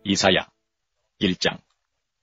이사야 1장.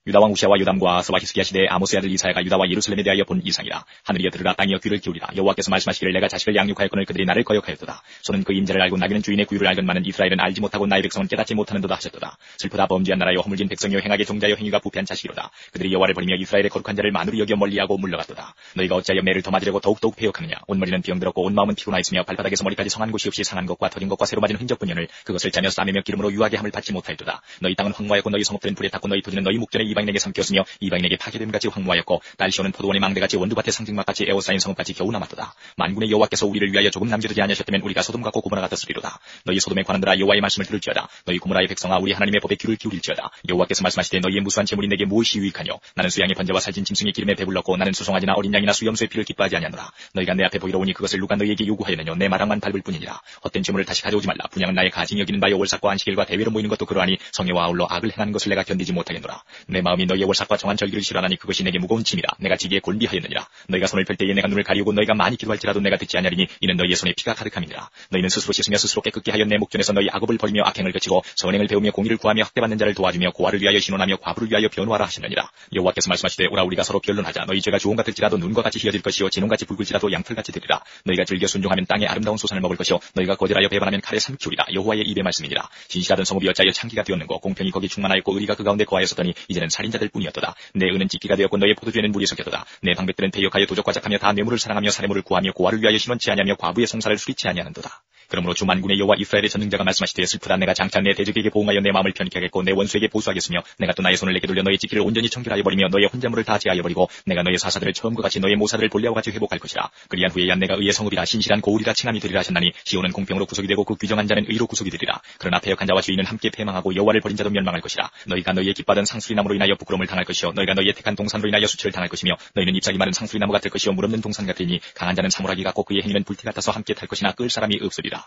유다왕 우시아와 요담과 아스와 히스기야 시대에 아모스의 아들 이사야가 유다와 예루살렘에 대하여 본 이상이라. 하늘이여 들으라, 땅이여 귀를 기울이라. 여호와께서 말씀하시기를 내가 자식을 양육하였거늘 그들이 나를 거역하였도다. 손은 그 임자를 알고 나귀는 주인의 구유를 알건만은 이스라엘은 알지 못하고 나의 백성은 깨닫지 못하는도다 하셨도다. 슬프다, 범죄한 나라여, 허물진 백성이여, 행하게 종자여, 행위가 부패한 자식이로다. 그들이 여호와를 버리며 이스라엘의 거룩한 자를 만으로 여겨 멀리하고 물러갔도다. 너희가 어찌하여 매를 더 맞으려고 더욱더욱 배역하느냐. 온 머리는 병들었고 온 마음은 피곤하 있으며 발바닥에서 머리까지 성한 곳이 없이 상한 것과 터진 것과 새로 맞은 흔적뿐이오늘 그것을 짜며 싸매며 기름으로 유하게 함을 받지 못하였도다. 너희 땅은 황무하였고 너희 성읍들은 불에 탔고 너희 토지는 너희 목전에 이방인에게 삼켰으며 이방인에게 파괴됨같이 황무하였고 딸시오는 포도원의 망대같이 원두밭의 상징막같이 에워싸인 성읍같이 겨우 남았도다. 만군의 여호와께서 우리를 위하여 조금 남겨두지 아니하셨다면 우리가 소돔 같고 고모라 같았으리로다. 너희 소돔의 관원들아, 여호와의 말씀을 들을지어다. 너희 고모라의 백성아, 우리 하나님의 법에 귀를 기울일지어다. 여호와께서 말씀하시되 너희의 무수한 재물이 내게 무엇이 유익하뇨. 나는 수양의 번제와 살진 짐승의 기름에 배불렀고 나는 수송아지나 어린 양이나 수염소의 피를 기뻐하지 아니하노라. 너희가 내 앞에 보이러 오니 그것을 누가 너희에게 요구하였느뇨. 내 마당만 밟을 뿐이니라. 헛된 재물을 다시 가져오지 말라. 분양은 나의 가증 여기는 바요, 월삭과 안식일과 대회로 모이는 것도 그러하니 성회와 아울러 악을 행하는 것을 내가 견디지 못하겠노라. 내 마음이 너희의 월삭과 정한 절기를 싫어하니 그것이 내게 무거운 짐이라. 내가 지기에 곤비하였느니라. 너희가 손을 펼 때에 내가 눈을 가리우고 너희가 많이 기도할지라도 내가 듣지 아니하리니 이는 너희의 손에 피가 가득함이니라. 너희는 스스로 씻으며 스스로 깨끗게 하여 내 목전에서 너희 악업을 버리며 악행을 그치고 선행을 배우며 공의를 구하며 학대받는 자를 도와주며 고아를 위하여 신원하며 과부를 위하여 변호하라 하시느니라. 여호와께서 말씀하시되 오라, 우리가 서로 변론하자. 너희 죄가 주홍 같을지라도 눈과 같이 희어질 것이요 진홍같이 붉을지라도 양털같이 되리라. 너희가 즐겨 순종하면 땅에 아름다운 소산을 먹을 것이요 너희가 거절하여 배반하면 칼에 삼키우리라. 여호와의 입의 말씀이니라. 진실하던 성읍이 어찌하여 창기가 되었는고 공평이 거기 충만하였고 의리가 그 가운데 거하였었더니 이제는 살인자들 뿐이었도다. 내 은은 찢기가 되었고 너희의 포도주에는 물이 섞였도다. 내 방백들은 배역하여 도적과 작하며 다 뇌물을 사랑하며 사례물을 구하며 고아를 위하여 신원치 아니하며 과부의 송사를 수리치 아니하는도다. 그러므로 주 만군의 여호와 이스라엘의 전능자가 말씀하시되 슬프다, 내가 장차 내 대적에게 보응하여 내 마음을 편케 하겠고 내 원수에게 보수하겠으며 내가 또 나의 손을 내게 돌려 너의 지키를 온전히 청결하여 버리며 너의 혼자물을 다 제하여 버리고 내가 너의 사사들을 처음과 같이 너의 모사들을 본래와 같이 회복할 것이라. 그리한 후에야 내가 의의 성읍이라 신실한 고울이라 칭함이 되리라 하셨나니 시온은 공평으로 구속이 되고 그 규정한 자는 의로 구속이 되리라. 그러나 패역한 자와 주인은 함께 패망하고 여호와를 버린 자도 멸망할 것이라. 너희가 너희의 기뻐하던 상수리나무로 인하여 부끄러움을 당할 것이요 너희가 너희의 택한 동산으로 인하여 수치를 당할 것이며 너희는 잎사귀 마른 상수리나무 같을 것이요 물 없는 동산 같으니 강한 자는 사물하기 같고 그의 행위는 불태 같아서 함께 탈 것이나 끌 사람이 없으리라.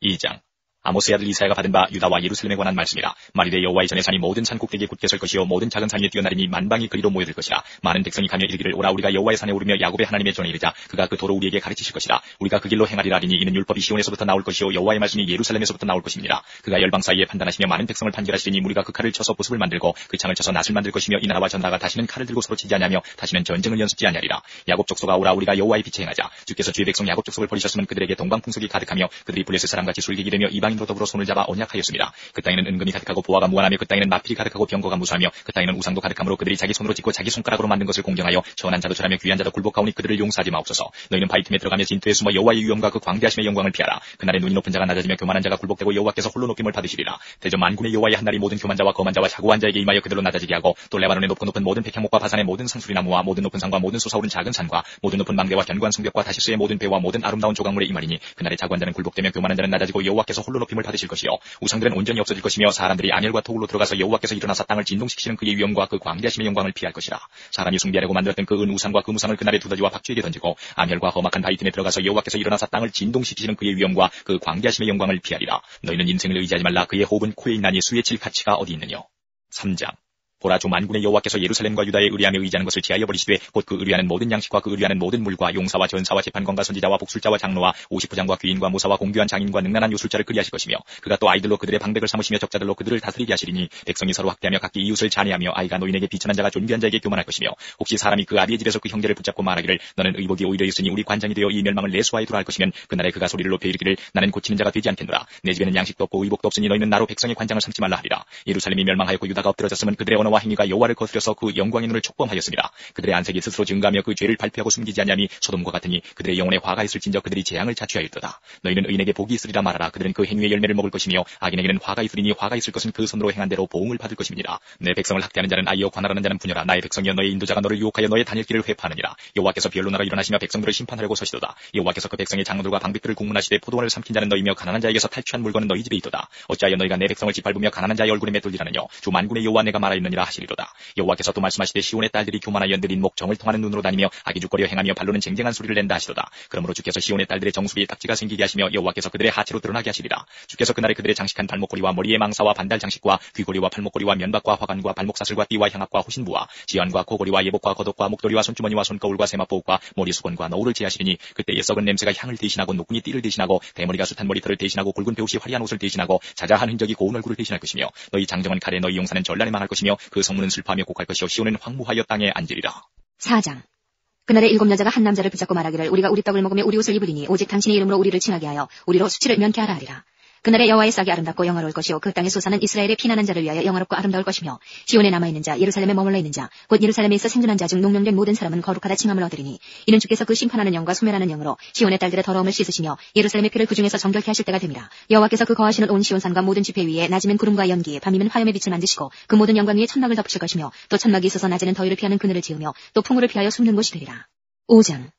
2장. 아모스의 아들 이사야가 받은 바 유다와 예루살렘에 관한 말씀이라. 말이되 여호와의 전의 산이 모든 산 꼭대기에 굳게 설 것이요 모든 작은 산 위에 뛰어나리니 만방이 그리로 모여들 것이라. 많은 백성이 가며 이르기를 오라, 우리가 여호와의 산에 오르며 야곱의 하나님의 전에 이르자. 그가 그 도로 우리에게 가르치실 것이라. 우리가 그 길로 행하리라 하리니 이는 율법이 시온에서부터 나올 것이요 여호와의 말씀이 예루살렘에서부터 나올 것입니다. 그가 열방 사이에 판단하시며 많은 백성을 판결하시리니 무리가 그 칼을 쳐서 보습을 만들고 그 창을 쳐서 낫을 만들 것이며 이 나라와 전 나라가 다시는 칼을 들고 서로 치지 아니하며 다시는 전쟁을 연습지 아니하리라. 야곱 족속아, 오라, 우리가 여호와의 빛에 행하자. 주께서 주의 백성 야곱 족속을 버리셨으면 그들에게 동방풍속이 가득하며 그들이 블레셋 사람같이 술객이 되며 이방인으로 더불어 손을 잡아 언약하였습니다. 그 땅에는 은금이 가득하고 보화가 무한하며 그 땅에는 마필이 가득하고 병거가 무수하며 그 땅에는 우상도 가득하므로 그들이 자기 손으로 짓고 자기 손가락으로 만든 것을 공경하여 전한 자도 절하며 귀한 자도 굴복하오니 그들을 용서하지 마옵소서. 너희는 바위 틈에 들어가며 진토에 숨어 여호와의 위엄과 그 광대하심의 영광을 피하라. 그날에 눈이 높은 자가 낮아지며 교만한 자가 굴복되고 여호와께서 홀로 높임을 받으시리라. 대저 만군의 여호와의 한날이 모든 교만 자와 거만 자와 자고한 자에게 임하여 그들로 낮아지게 하고 또 레바논의 높고 높은 모든 백향목과 바산의 모든 상수리나무와 모든 높은 산과 모든 솟아오른 작은 산과 모든 높은 망대와 견고한 성벽과 다시스의 모든 배와 모든 아름다운 조각물에 임하리니 그날에 자고한 자는 굴복되며 교만한 자는 낮아지고 여호와께서 홀로 높임을 받으실 것이요 우상들은 온전히 없어질 것이며 사람들이 안열과 토굴로 들어가서 여호와께서 일어나사 땅을 진동시키시는 그의 위엄과 그 광대하심의 영광을 피할 것이라. 사람이 숭배하려고 만들었던 그 은 우상과 그 무상을 그날에 두더지와 박쥐에게 던지고 안열과 험악한 바위 틈에 들어가서 여호와께서 일어나사 땅을 진동시키시는 그의 위엄과 그 광대하심의 영광을 피하리라. 너희는 인생을 의지하지 말라. 그의 호흡은 코에 있나니 수에 칠 가치가 어디 있느뇨. 3장. 보라, 주 만군의 여호와께서 예루살렘과 유다에 의뢰하며 의지하는 것을 제하여 버리시되 곧 그 의뢰하는 모든 양식과 그 의뢰하는 모든 물과 용사와 전사와 재판관과 선지자와 복술자와 장로와 오십부장과 귀인과 모사와 공교한 장인과 능란한 요술자를 그리하실 것이며 그가 또 아이들로 그들의 방백을 삼으시며 적자들로 그들을 다스리게 하시리니 백성이 서로 학대하며 각기 이웃을 잔해하며 아이가 노인에게 비천한 자가 존귀한 자에게 교만할 것이며 혹시 사람이 그 아비의 집에서 그 형제를 붙잡고 말하기를 너는 의복이 오히려 있으니 우리 관장이 되어 이 멸망을 내수하에 두라 할 것이면 그날에 그가 소리를 높여 이르기를 나는 고치는 자가 되지 않겠노라. 내 집에는 양식도 없고 의복도 없으니 너희는 나로 백성의 관장을 삼지 말라 하리라. 예루살렘이 멸망하였고 유다가 엎드러졌으면 그들의 언어와 행위가 여호와를 거스려서 그 영광의 눈을 촉범하였습니다. 그들의 안색이 스스로 증가하며 그 죄를 발표하고 숨기지 아니함이 소돔과 같으니 그들의 영혼에 화가 있을진저 그들이 재앙을 자취하였도다. 너희는 의인에게 복이 있으리라 말하라. 그들은 그 행위의 열매를 먹을 것이며 악인에게는 화가 있으리니 화가 있을 것은 그 손으로 행한 대로 보응을 받을 것임이니라. 내 백성을 학대하는 자는 아이여 관할하는 자는 부녀라. 나의 백성이여 너의 인도자가 너를 유혹하여 너의 다닐 길을 회파하느니라. 여호와께서 변론하러 일어나시며 백성들을 심판하려고 서시도다. 여호와께서 그 백성의 장로들과 방백들을 국문하시되 포도원을 삼킨 자는 너희며 가난한 자에게서 탈취한 물건은 너희 집에 있도다. 어찌하여 너희가 내 백성을 짓밟으며 가난한 자의 얼굴에 맷돌질하느뇨. 주 만군의 여호와 내가 말하였느니라. 아니라 하시리로다. 여호와께서 또 말씀하시되 시온의 딸들이 교만하여 느린 목 정을 통하는 눈으로 다니며 악의죽거려 행하며 발로는 쟁쟁한 소리를 낸다 하시도다. 그러므로 주께서 시온의 딸들의 정수리에 딱지가 생기게 하시며 여호와께서 그들의 하체로 드러나게 하시리라. 주께서 그날에 그들의 장식한 발목걸이와 머리의 망사와 반달 장식과 귀걸이와 팔목걸이와 면박과 화관과 발목사슬과 띠와 향압과 호신부와 지연과 코걸이와 예복과 겉옷과 목도리와 손주머니와 손거울과 세마포과 머리 수건과 너울을 제하시리니 그때에 썩은 냄새가 향을 대신하고 노끈이 띠를 대신하고 대머리가 숱한 머리털을 대신하고 굵은 배옷이 화려한 옷을 대신하고 자자한 흔적이 고운 얼굴을 대신할 것이며 너희 장정은 칼에 너희 용사는 전란에 망할 것이며 그 성문은 슬퍼하며 곡할 것이요 시온은 황무하여 땅에 앉으리라. 4장. 그날에 7 여자가 한 남자를 붙잡고 말하기를 우리가 우리 떡을 먹으며 우리 옷을 입으리니 오직 당신의 이름으로 우리를 칭하게 하여 우리로 수치를 면케 하라 하리라. 그날에 여호와의 싹이 아름답고 영화로울 것이요 그 땅에 솟아난 이스라엘의 피난한 자를 위하여 영화롭고 아름다울 것이며 시온에 남아있는 자 예루살렘에 머물러 있는 자 곧 예루살렘에 있어 생존한 자 중 농명된 모든 사람은 거룩하다 칭함을 얻으리니 이는 주께서 그 심판하는 영과 소멸하는 영으로 시온의 딸들의 더러움을 씻으시며 예루살렘의 피를 그 중에서 정결케 하실 때가 됨이라. 여호와께서 그 거하시는 온 시온산과 모든 지폐 위에 낮이면 구름과 연기 밤이면 화염의 빛을 만드시고 그 모든 영광 위에 천막을 덮으실 것이며 또 천막이 있어서 낮에는 더위를 피하는 그늘을 지으며 또 풍우를 피하여 숨는 곳이 되리라. 5장.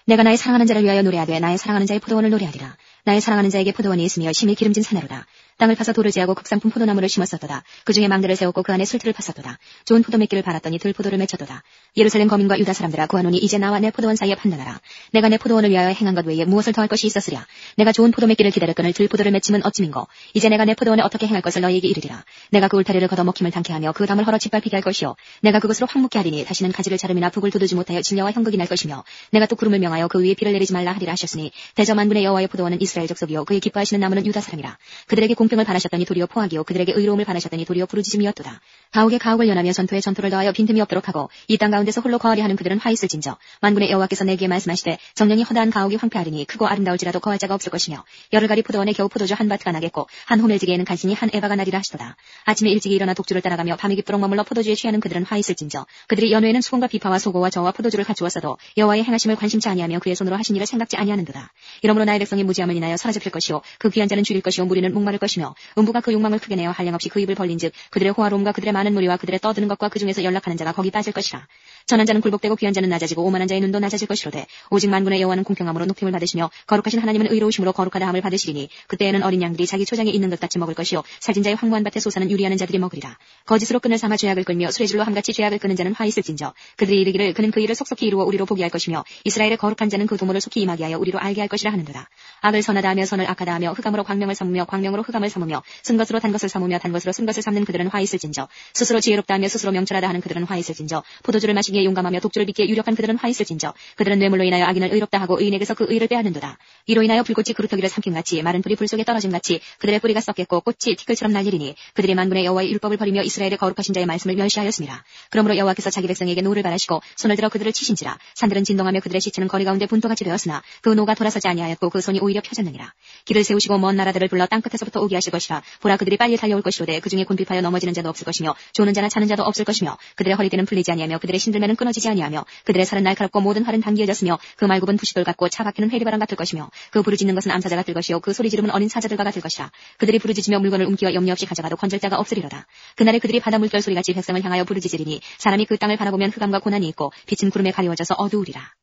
내가 나의 사랑하는 자를 위하여 노래하되 나의 사랑하는 자의 포도원을 노래하리라. 나의 사랑하는 자에게 포도원이 있으며 심히 기름진 사내로다. 땅을 파서 돌을 제하고 극상품 포도나무를 심었었도다. 그 중에 망대를 세웠고 그 안에 술틀을 팠었도다. 좋은 포도 맺기를 바랐더니 들포도를 맺혔도다. 예루살렘 거민과 유다 사람들아 구하노니 이제 나와 내 포도원 사이에 판단하라. 내가 내 포도원을 위하여 행한 것 외에 무엇을 더할 것이 있었으랴. 내가 좋은 포도 맺기를 기다렸거늘 들포도를 맺힘은 어찌민고. 이제 내가 내 포도원에 어떻게 행할 것을 너희에게 이르리라. 내가 그 울타리를 걷어먹힘을 당케 하며 그 담을 헐어 짓밟히게 할 것이요 내가 그것으로 황묵게 하리니 다시는 가지를 자름이나 북을 돋우지 못하여 진려와 형극이 날 것이며 내가 또 구름을 명하여 그 위에 비를 내리지 말라 하리라 하셨으니 대저 만군의 여호와의 포도원은 이스라엘 족속이요 그의 기뻐하시는 나무는 유다 사람이라. 그들에게 공평을 바라셨더니 도리어 포악이요 그들에게 의로움을 바라셨더니 도리어 부르짖음이었도다. 가옥에 가옥을 연하며 전투에 전투를 더하여 빈틈이 없도록 하고 이 땅 가운데서 홀로 거하리 하는 그들은 화 있을진저. 만군의 여호와께서 내게 말씀하시되 정령이 허다한 가옥이 황폐하리니 크고 아름다울지라도 거할 자가 없을 것이며 열흘가리 포도원에 겨우 포도주 한 바트가 나겠고 한 호멜지기에는 간신히 한 에바가 나리라 하시도다. 아침에 일찍이 일어나 독주를 따라가며 밤이 깊도록 머물러 포도주에 취하는 그들은 화 있을진저. 그들이 연후에는 수건과 비파와 소고와 저와 포도주를 갖추었어도 여호와의 행하심을 관심치 아니하며 그의 손으로 하신 일을 생각지 아니하는도다. 이러므로 나의 백성이 무지함을 인하여 사라잡힐 것이요 그 귀한 자는 줄일 것이요 무리는 목마를 것이며 음부가 그 욕망을 크게 내어 한량없이 그 입을 벌린즉 그들의 호화로움과 그들의 많은 무리와 그들의 떠드는 것과 그 중에서 연락하는 자가 거기 빠질 것이라. 전한 자는 굴복되고 귀한 자는 낮아지고 오만한 자의 눈도 낮아질 것이로되 오직 만군의 여호와는 공평함으로 높임을 받으시며 거룩하신 하나님은 의로우심으로 거룩하다함을 받으시리니 그때에는 어린 양들이 자기 초장에 있는 것 같이 먹을 것이요 살진 자의 황무한 밭에 솟아는 유리하는 자들이 먹으리라. 거짓으로 끈을 삼아 죄악을 끌며 수레줄로 함같이 죄악을 끄는 자는 화 있을진저. 그들이 이르기를 그는 그 일을 속속히 이루어 우리로 보게 할 것이며 이스라엘의 거룩한 자는 그 도모를 속히 임하게 하여 우리로 알게 할 것이라 하는도다. 악을 선하다 하며 선을 악하다 하며 흑암으로 광명을 삼으며 광명으로 흑암을 삼으며 쓴 것으로 단 것을 삼으며 단 것으로 쓴 것을 삼는 그들은 화 있을진저. 스스로 지혜롭다 하며 스스로 명철하다 하는 그들은 화 있을진저. 포도주를 마시기에 용감하며 독주를 빚기에 유력한 그들은 화 있을진저. 그들은 뇌물로 인하여 악인을 의롭다 하고 의인에게서 그 의를 빼앗는도다. 이로 인하여 불꽃이 그루터기를 삼킴같이 마른 풀이 불 속에 떨어짐같이 그들의 뿌리가 썩겠고 꽃이 티끌처럼 날리리니 그들이 만군의 여호와의 율법을 버리며 이스라엘의 거룩하신 자의 말씀을 멸시하였습니다. 그러므로 여호와께서 자기 백성에게 노를 바라시고 손을 들어 그들을 치신지라. 산들은 진동하며 그들의 시체는 거리 가운데 분토같이 되었으나 그 노가 돌아서지 아니하였고 그 손이 오히려 펴졌느니라. 길을 세우시고 먼 나라들을 불러 땅끝에서부터 오게 하실 것이라. 보라 그들이 빨리 달려올 것이로되 그 중에 곤핍하여 넘어지는 자도 없을 것이며 조는 자나 차는 자도 없을 것이며 그들의 허리띠는 풀리지 아니하며 그들의 신들매는 끊어지지 아니하며 그들의 살은 날카롭고 모든 활은 당기어졌으며 그 말굽은 부시돌 같고 차 박히는 회리바람 같을 것이며 그 부르짖는 것은 암사자 같을 것이요 그 소리 지르면 어린 사자들과 같을 것이라. 그들이 부르짖으며 물건을 움키어 염려 없이 가져가도 건질 자가 없으리로다. 그날에 그들이 바다 물결 소리같이 백성을 향하여 부르짖으리니 사람이 그 땅을 바라보면 흑암과 고난이 있고 빛은 구름에 가리워져서 어두우리라.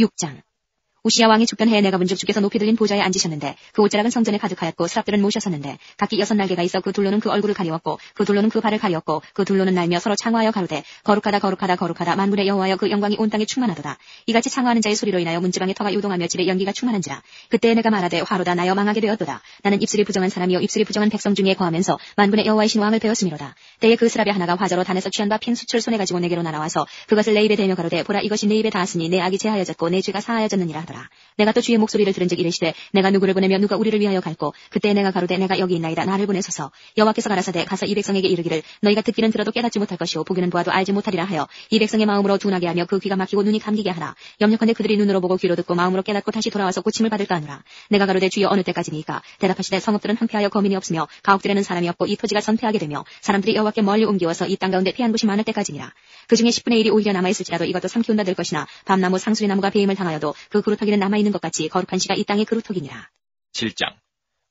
6장. 우시야 왕이 죽던 해에 내가 본즉 주께서 높이 들린 보좌에 앉으셨는데 그 옷자락은 성전에 가득하였고 스랍들은 모셨었는데 각기 6날개가 있어 그 둘로는 그 얼굴을 가리웠고 그 둘로는 그 발을 가리웠고 그 둘로는 날며 서로 창화하여 가로되 거룩하다 거룩하다 거룩하다 만군의 여호와여 그 영광이 온 땅에 충만하도다. 이같이 창화하는 자의 소리로 인하여 문지방에 터가 요동하며 집에 연기가 충만한지라. 그때에 내가 말하되 화로다 나여 망하게 되었도다. 나는 입술이 부정한 사람이요 입술이 부정한 백성 중에 거하면서 만군의 여호와의 신왕을 배웠음이로다. 때에 그 스랍의 하나가 화저로 단에서 취한 바 핀 수출 손에 가지고 내게로 날아와서 그것을 내 입에 대며 가로되 보라 이것이 내 입에 닿았으니 내 악이 제하여졌고 내 죄가 사하여졌느니라 하더라. 내가 또 주의 목소리를 들은즉 이르시되 내가 누구를 보내며 누가 우리를 위하여 갈고 그때 내가 가로되 내가 여기 있나이다 나를 보내소서. 여호와께서 가라사대 가서 이 백성에게 이르기를 너희가 듣기는 들어도 깨닫지 못할 것이요 보기는 보아도 알지 못하리라 하여 이 백성의 마음으로 둔하게 하며 그 귀가 막히고 눈이 감기게 하라. 염려컨대 그들이 눈으로 보고 귀로 듣고 마음으로 깨닫고 다시 돌아와서 고침을 받을까 하노라. 내가 가로되 주여 어느 때까지니까. 대답하시되 성읍들은 황폐하여 거민이 없으며 가옥들에는 사람이 없고 이 토지가 선폐하게 되며 사람들이 여호와께 멀리 옮기워서 이 땅 가운데 피한 곳이 많을 때까지니라. 그 중에 10분의 1이 오히려 남아있을지라도 이것도 삼키운다 될 것이나 밤나무 상수리나무가 배임을 당하여도 그 그루터기는 남아있는 것 같이 거룩한 씨가 이 땅의 그루터기니라. 7장.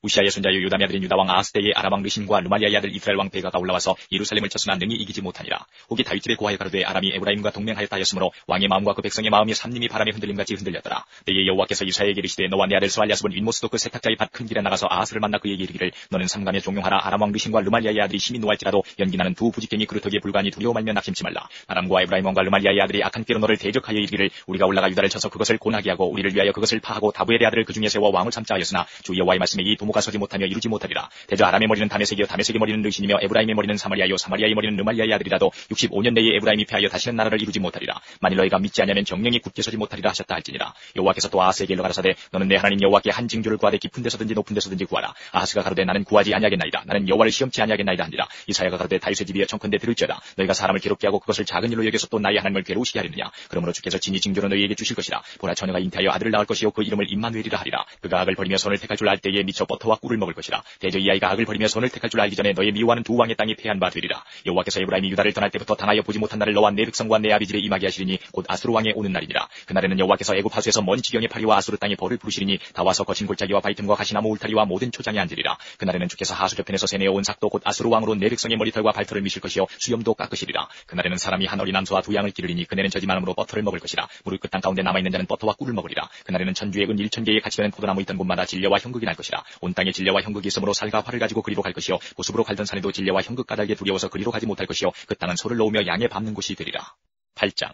우시아의 손자요 요담의 아들인 유다왕 아하스 때에 아람 왕 르신과 르말리아의 아들 이스라엘 왕 베가가 올라와서 예루살렘을 쳤으나 능히 이기지 못하니라. 혹이 다윗집에 고하여 가로되 아람이 에브라임과 동맹하였다 하였으므로 왕의 마음과 그 백성의 마음이 삼림이 바람에 흔들림같이 흔들렸더라. 때에 여호와께서 이사야에게 이르시되 너와 내 아들 스알랴스본 윗모스도 그 세탁자의 밭 큰 길에 나가서 아하스를 만나 그에게 이르기를 너는 삼감에 종용하라. 아람 왕 르신과 르말리아의 아들이 심히 노할지라도 연기나는 두 부직갱이 그루터기에 불과하니 두려워 말며 낙심치 말라. 아람과 에브라임 왕과 르말리아의 아들이 악한 꾀로 너를 대적하여 이르기를 우리가 올라가 유다를 쳐서 그것을 고나게 하고 우리를 위하여 그것을 파하고 다부엘의 아들을 그 중에 세워 왕을 삼자 하였으나 주 여호와의 말씀에 이 도모가 서지 못하며 이루지 못하리라. 대저 아람의 머리는 다메섹이요 다메섹의 머리는 르신이며 에브라임의 머리는 사마리아요 사마리아의 머리는 르말리아의 아들이라도 65년 내에 에브라임이 패하여 다시는 나라를 이루지 못하리라. 만일 너희가 믿지 아니하면 정령이 굳게 서지 못하리라 하셨다 할지니라. 여호와께서 또 아하스에게 일러 가라사대 너는 내 하나님 여호와께 한 징조를 구하되 깊은 데서든지 높은 데서든지 구하라. 아하스가 가로되 나는 구하지 아니하겠나이다. 나는 여호와를 시험치 아니하겠나이다 하니라. 이사야가 가로되 다윗의 집이여 청컨대 들을지어다. 너희가 사람을 괴롭게 하고 그것을 작은 일로 여겨서 또 나의 하나님을 괴로우시게 하리느냐. 그러므로 주께서 진히 징조로 너희에게 주실 것이라. 보라 처녀가 잉태하여 아들을 낳을 것이요 그 이름을 임마누엘이라 하리라. 그가 악을 버리며 선을 택할 줄 알 때에 미쳐 버터와 꿀을 먹을 것이라. 대저 이 아이가 악을 버리며 선을 택할 줄 알기 전에 너의 미워하는 두 왕의 땅이 패한 바 되리라. 여호와께서 에브라임이 유다를 떠날 때부터 당하여 보지 못한 날을 너와 내 백성과 내 아비 집에 임하게 하시리니 곧 아수르 왕의 오는 날이니라. 그날에는 여호와께서 애굽 하수에서 먼 지경의 파리와 아수르 땅의 벌을 부르시리니 다 와서 거친 골짜기와 바이틈과 가시나무 울타리와 모든 초장에 앉으리라. 그날에는 주께서 하수 저편에서 세내어 온 삭도 곧 아수르 왕으로 내 백성의 머리털과 발털을 미실 것이요 수염도 깎으시리라. 그날에는 사람이 한 어린 암소와 두 양을 기르리니 그네는 저지만음으로 버터를 먹을 것이라. 무릇 그 땅 가운데 남아있는 자는 버터와 꿀을 먹으리라. 그날에는 천주의 은 1,000개의 같이 되는 포도나무 있던 곳마다 진려와 형극이 날 것이라. 온 땅에 진려와 형극이 있으므로 살과 활을 가지고 그리로 갈 것이요 보습으로 갈던 산에도 진려와 형극 까닭에 두려워서 그리로 가지 못할 것이요 그 땅은 소를 놓으며 양에 밟는 곳이 되리라. 8장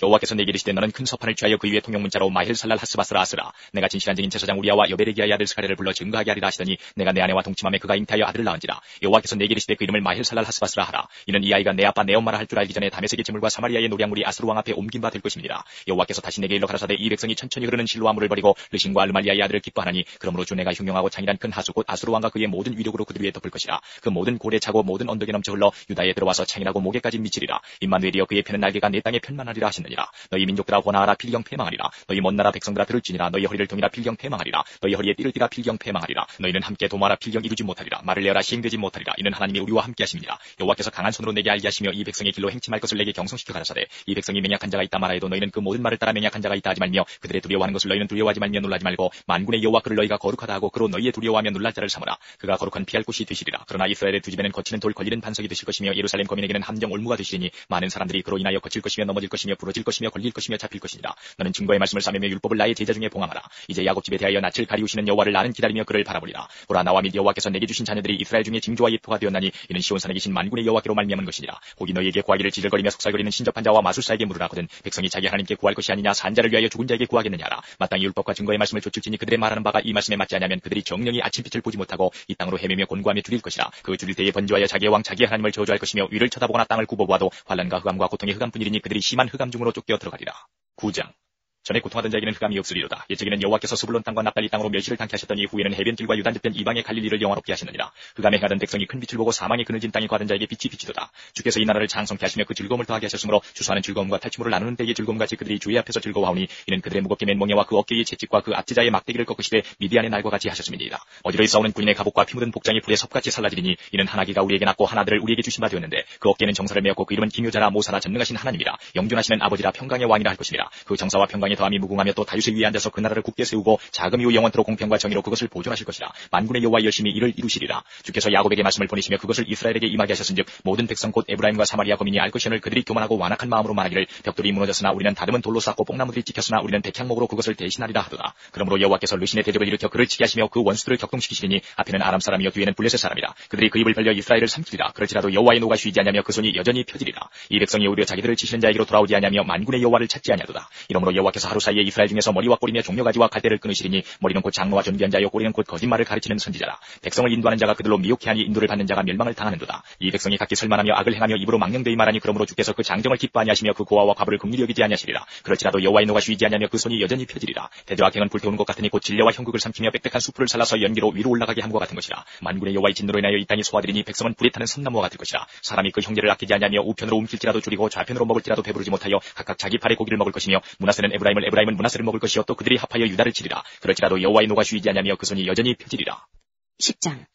여호와께서 내게 이르시되 너는 큰 서판을 취하여 그 위에 통용문자로 마헬살랄 하스바스라 아스라. 내가 진실한 증인 제사장 우리아와 여베레기야의 아들 스가랴를 불러 증거하게 하리라 하시더니 내가 내 아내와 동침함에 그가 잉태하여 아들을 낳은지라. 여호와께서 내게 이르시되 그 이름을 마헬살랄 하스바스라 하라. 이는 이 아이가 내 아빠 내 엄마라 할 줄 알기 전에 다메섹의 제물과 사마리아의 노량물이 아수르 왕 앞에 옮긴 바 될 것입니다. 여호와께서 다시 내게 일러 가라사대 이 백성이 천천히 흐르는 실로와 물을 버리고 르신과 르말리아의 아들을 기뻐하나니 그러므로 주 내가 흉용하고 창이란 큰 하수 곧 아수르 왕과 그의 모든 위력으로 그들 위에 덮을 것이라. 그 모든 고래 차고 모든 언덕에 넘쳐 흘러 유다에 들어와서 창이라고 목에까지 미치리라. 임마누엘이여 그의 펴는 날개가 내 땅에 편만하리라 하셨느니라. 너희 민족 들아 호나하라 필경 패망하리라. 너희 먼 나라 백성들아 들을지니라. 너희 허리를 동이라 필경 패망하리라. 너희 허리에 띠를 띠라 필경 패망하리라. 너희는 함께 도모하라 필경 이루지 못하리라. 말을 내어라 시행되지 못하리라. 이는 하나님이 우리와 함께 하십니다. 여호와께서 강한 손으로 내게 알게 하시며 이 백성의 길로 행침할 것을 내게 경성시켜 가라사대 이 백성이 맹약한 자가 있다 말하여도 너희는 그 모든 말을 따라 맹약한 자가 있다 하지 말며 그들의 두려워하는 것을 너희는 두려워하지 말며 놀라지 말고 만군의 여호와 그를 너희가 거룩하다 하고 그로 너희의 두려워하며 놀랄 자를 삼으라. 그가 거룩한 피할 곳이 되시리라. 그러나 이스라엘의 두 집에는 거치는 돌 걸리는 반석이 되실 것이며 예루살렘 거민에게는 함정 올무가 되시리니 많은 사람들이 그로 인하여 거칠 것이며 넘어질 것이며 부러질 것이며 걸릴 것이며 잡힐 것이니라. 너는 증거의 말씀을 싸매며 율법을 나의 제자 중에 봉함하라. 이제 야곱 집에 대하여 낯을 가리우시는 여호와를 나는 기다리며 그를 바라보리라. 보라 나와 및 여호와께서 내게 주신 자녀들이 이스라엘 중에 징조와 예표가 되었나니 이는 시온산에 계신 만군의 여호와께로 말미암은 것이니라. 혹이 너희에게 구하기를 지질거리며 속살거리는 신접한 자와 마술사에게 물으라. 거든 백성이 자기 하나님께 구할 것이 아니냐 산자를 위하여 죽은 자에게 구하겠느냐라. 마땅히 율법과 증거의 말씀을 좇을지니 그들의 말하는 바가 이 말씀에 맞지 않으면 그들이 정령이 아침빛을 보지 못하고 이 땅으로 헤매며 곤고하며 줄일 것이라. 그 줄일 때에 번지하여 자기의 왕 자기의 하나님을 저주할 것이며 위를 쳐다보거나 땅을 굽어보아도 환난과 흑암과 고통의 흑암뿐이니 그들이 심한 흑암 중으로 쫓겨 들어가리라. 9장 전에 고통하던 자에게는 흑암이 없으리로다. 옛적에는 여호와께서 스불론 땅과 납달리 땅으로 멸시를 당케 하셨더니 후에는 해변길과 유단 저편 이방의 갈릴리를 영화롭게 하시느니라. 흑암에 행하던 백성이 큰 빛을 보고 사망의 그늘진 땅에 거하던 자에게 빛이 비치도다. 주께서 이 나라를 장성케 하시며 그 즐거움을 더하게 하셨으므로 주소하는 즐거움과 탈취물을 나누는 때의 즐거움같이 그들이 주의 앞에서 즐거워하오니 이는 그들의 무겁게 맨 멍에와 그 어깨의 채찍과 그 압제자의 막대기를 꺾으시되 미디안의 날과 같이 하셨음이니이다. 어디로이 싸우는 군인의 갑옷과 피 묻은 복장이 불에 섭같이 살라지리니 이는 하나기가 우리에게 낳고 하나들을 우리에게 주신 바 되었는데 그 어깨는 정사를 메었고 그 이름은 기묘자라 모사라 전능하신 하나님이라. 영존하시는 아버지라 평강의 왕이라 할 것이니라. 그 정사와 평강의 더함이 무궁하며 또 다윗의 위에 앉아서 그 나라를 굳게 세우고 자금 이후 영원토록 공평과 정의로 그것을 보존하실 것이라. 만군의 여호와 열심히 이를 이루시리라. 주께서 야곱에게 말씀을 보내시며 그것을 이스라엘에게 임하게 하셨은즉 모든 백성 곧 에브라임과 사마리아 거민이 알 것이오늘 그들이 교만하고 완악한 마음으로 말하기를 벽돌이 무너졌으나 우리는 다듬은 돌로 쌓고 뽕나무들이 찍혔으나 우리는 백향목으로 그것을 대신하리라 하도다. 그러므로 여호와께서 르신의 대적을 일으켜 그를 치게 하시며 그 원수들을 격동시키시리니 앞에는 아람 사람이요 뒤에는 블레셋 사람이라. 그들이 그 입을 벌려 이스라엘을 삼키리라. 그럴지라도 여호와의 노가 쉬지 아니하며 그 손이 여전히 펴지리라. 이 백성이 오히려 자기들을 치시는 자에게로 돌아오지 아니하며 만군의 여호와를 찾지 아니하도다. 이러므로 여호와께서 하루 사이에 이스라엘 중에서 머리와 꼬리며 종려가지와 갈대를 끊으시리니 머리는 곧 장로와 존귀한 자요 꼬리는 곧 거짓말을 가르치는 선지자라. 백성을 인도하는 자가 그들로 미혹해 하니 인도를 받는 자가 멸망을 당하는도다. 이 백성이 각기 설만하며 악을 행하며 입으로 망령되이 말하니 그러므로 주께서 그 장정을 기뻐하니 하시며 그 고아와 과부를 긍휼히 여기지 아니하시리라. 그럴지라도 여호와의 노가 쉬지 아니하며 그 손이 여전히 펴지리라. 대저 악행은 불태우는 것 같으니 곧 진려와 형극을 삼키며 빽빽한 수풀을 잘라서 연기로 위로 올라가게 함과 같은 것이라. 만군의 여호와의 진노로 인하여 이 땅이 소화되리니 백성은 불에 타는 섬나무와 같을 것이라. 사람이 그 형제를 아끼지 아니하며 우편으로 움킬지라도 줄이고 좌편으로 먹을지라도 배부르지 못하여 각각 자기 팔의 고기를 먹을 것이며 므낫세는 에브라임은 므낫세를 먹을 것이요 또 그들이 합하여 유다를 치리라. 그럴지라도 여호와의 노가 쉬지 아니하며 그 손이 여전히 펴지리라. 10장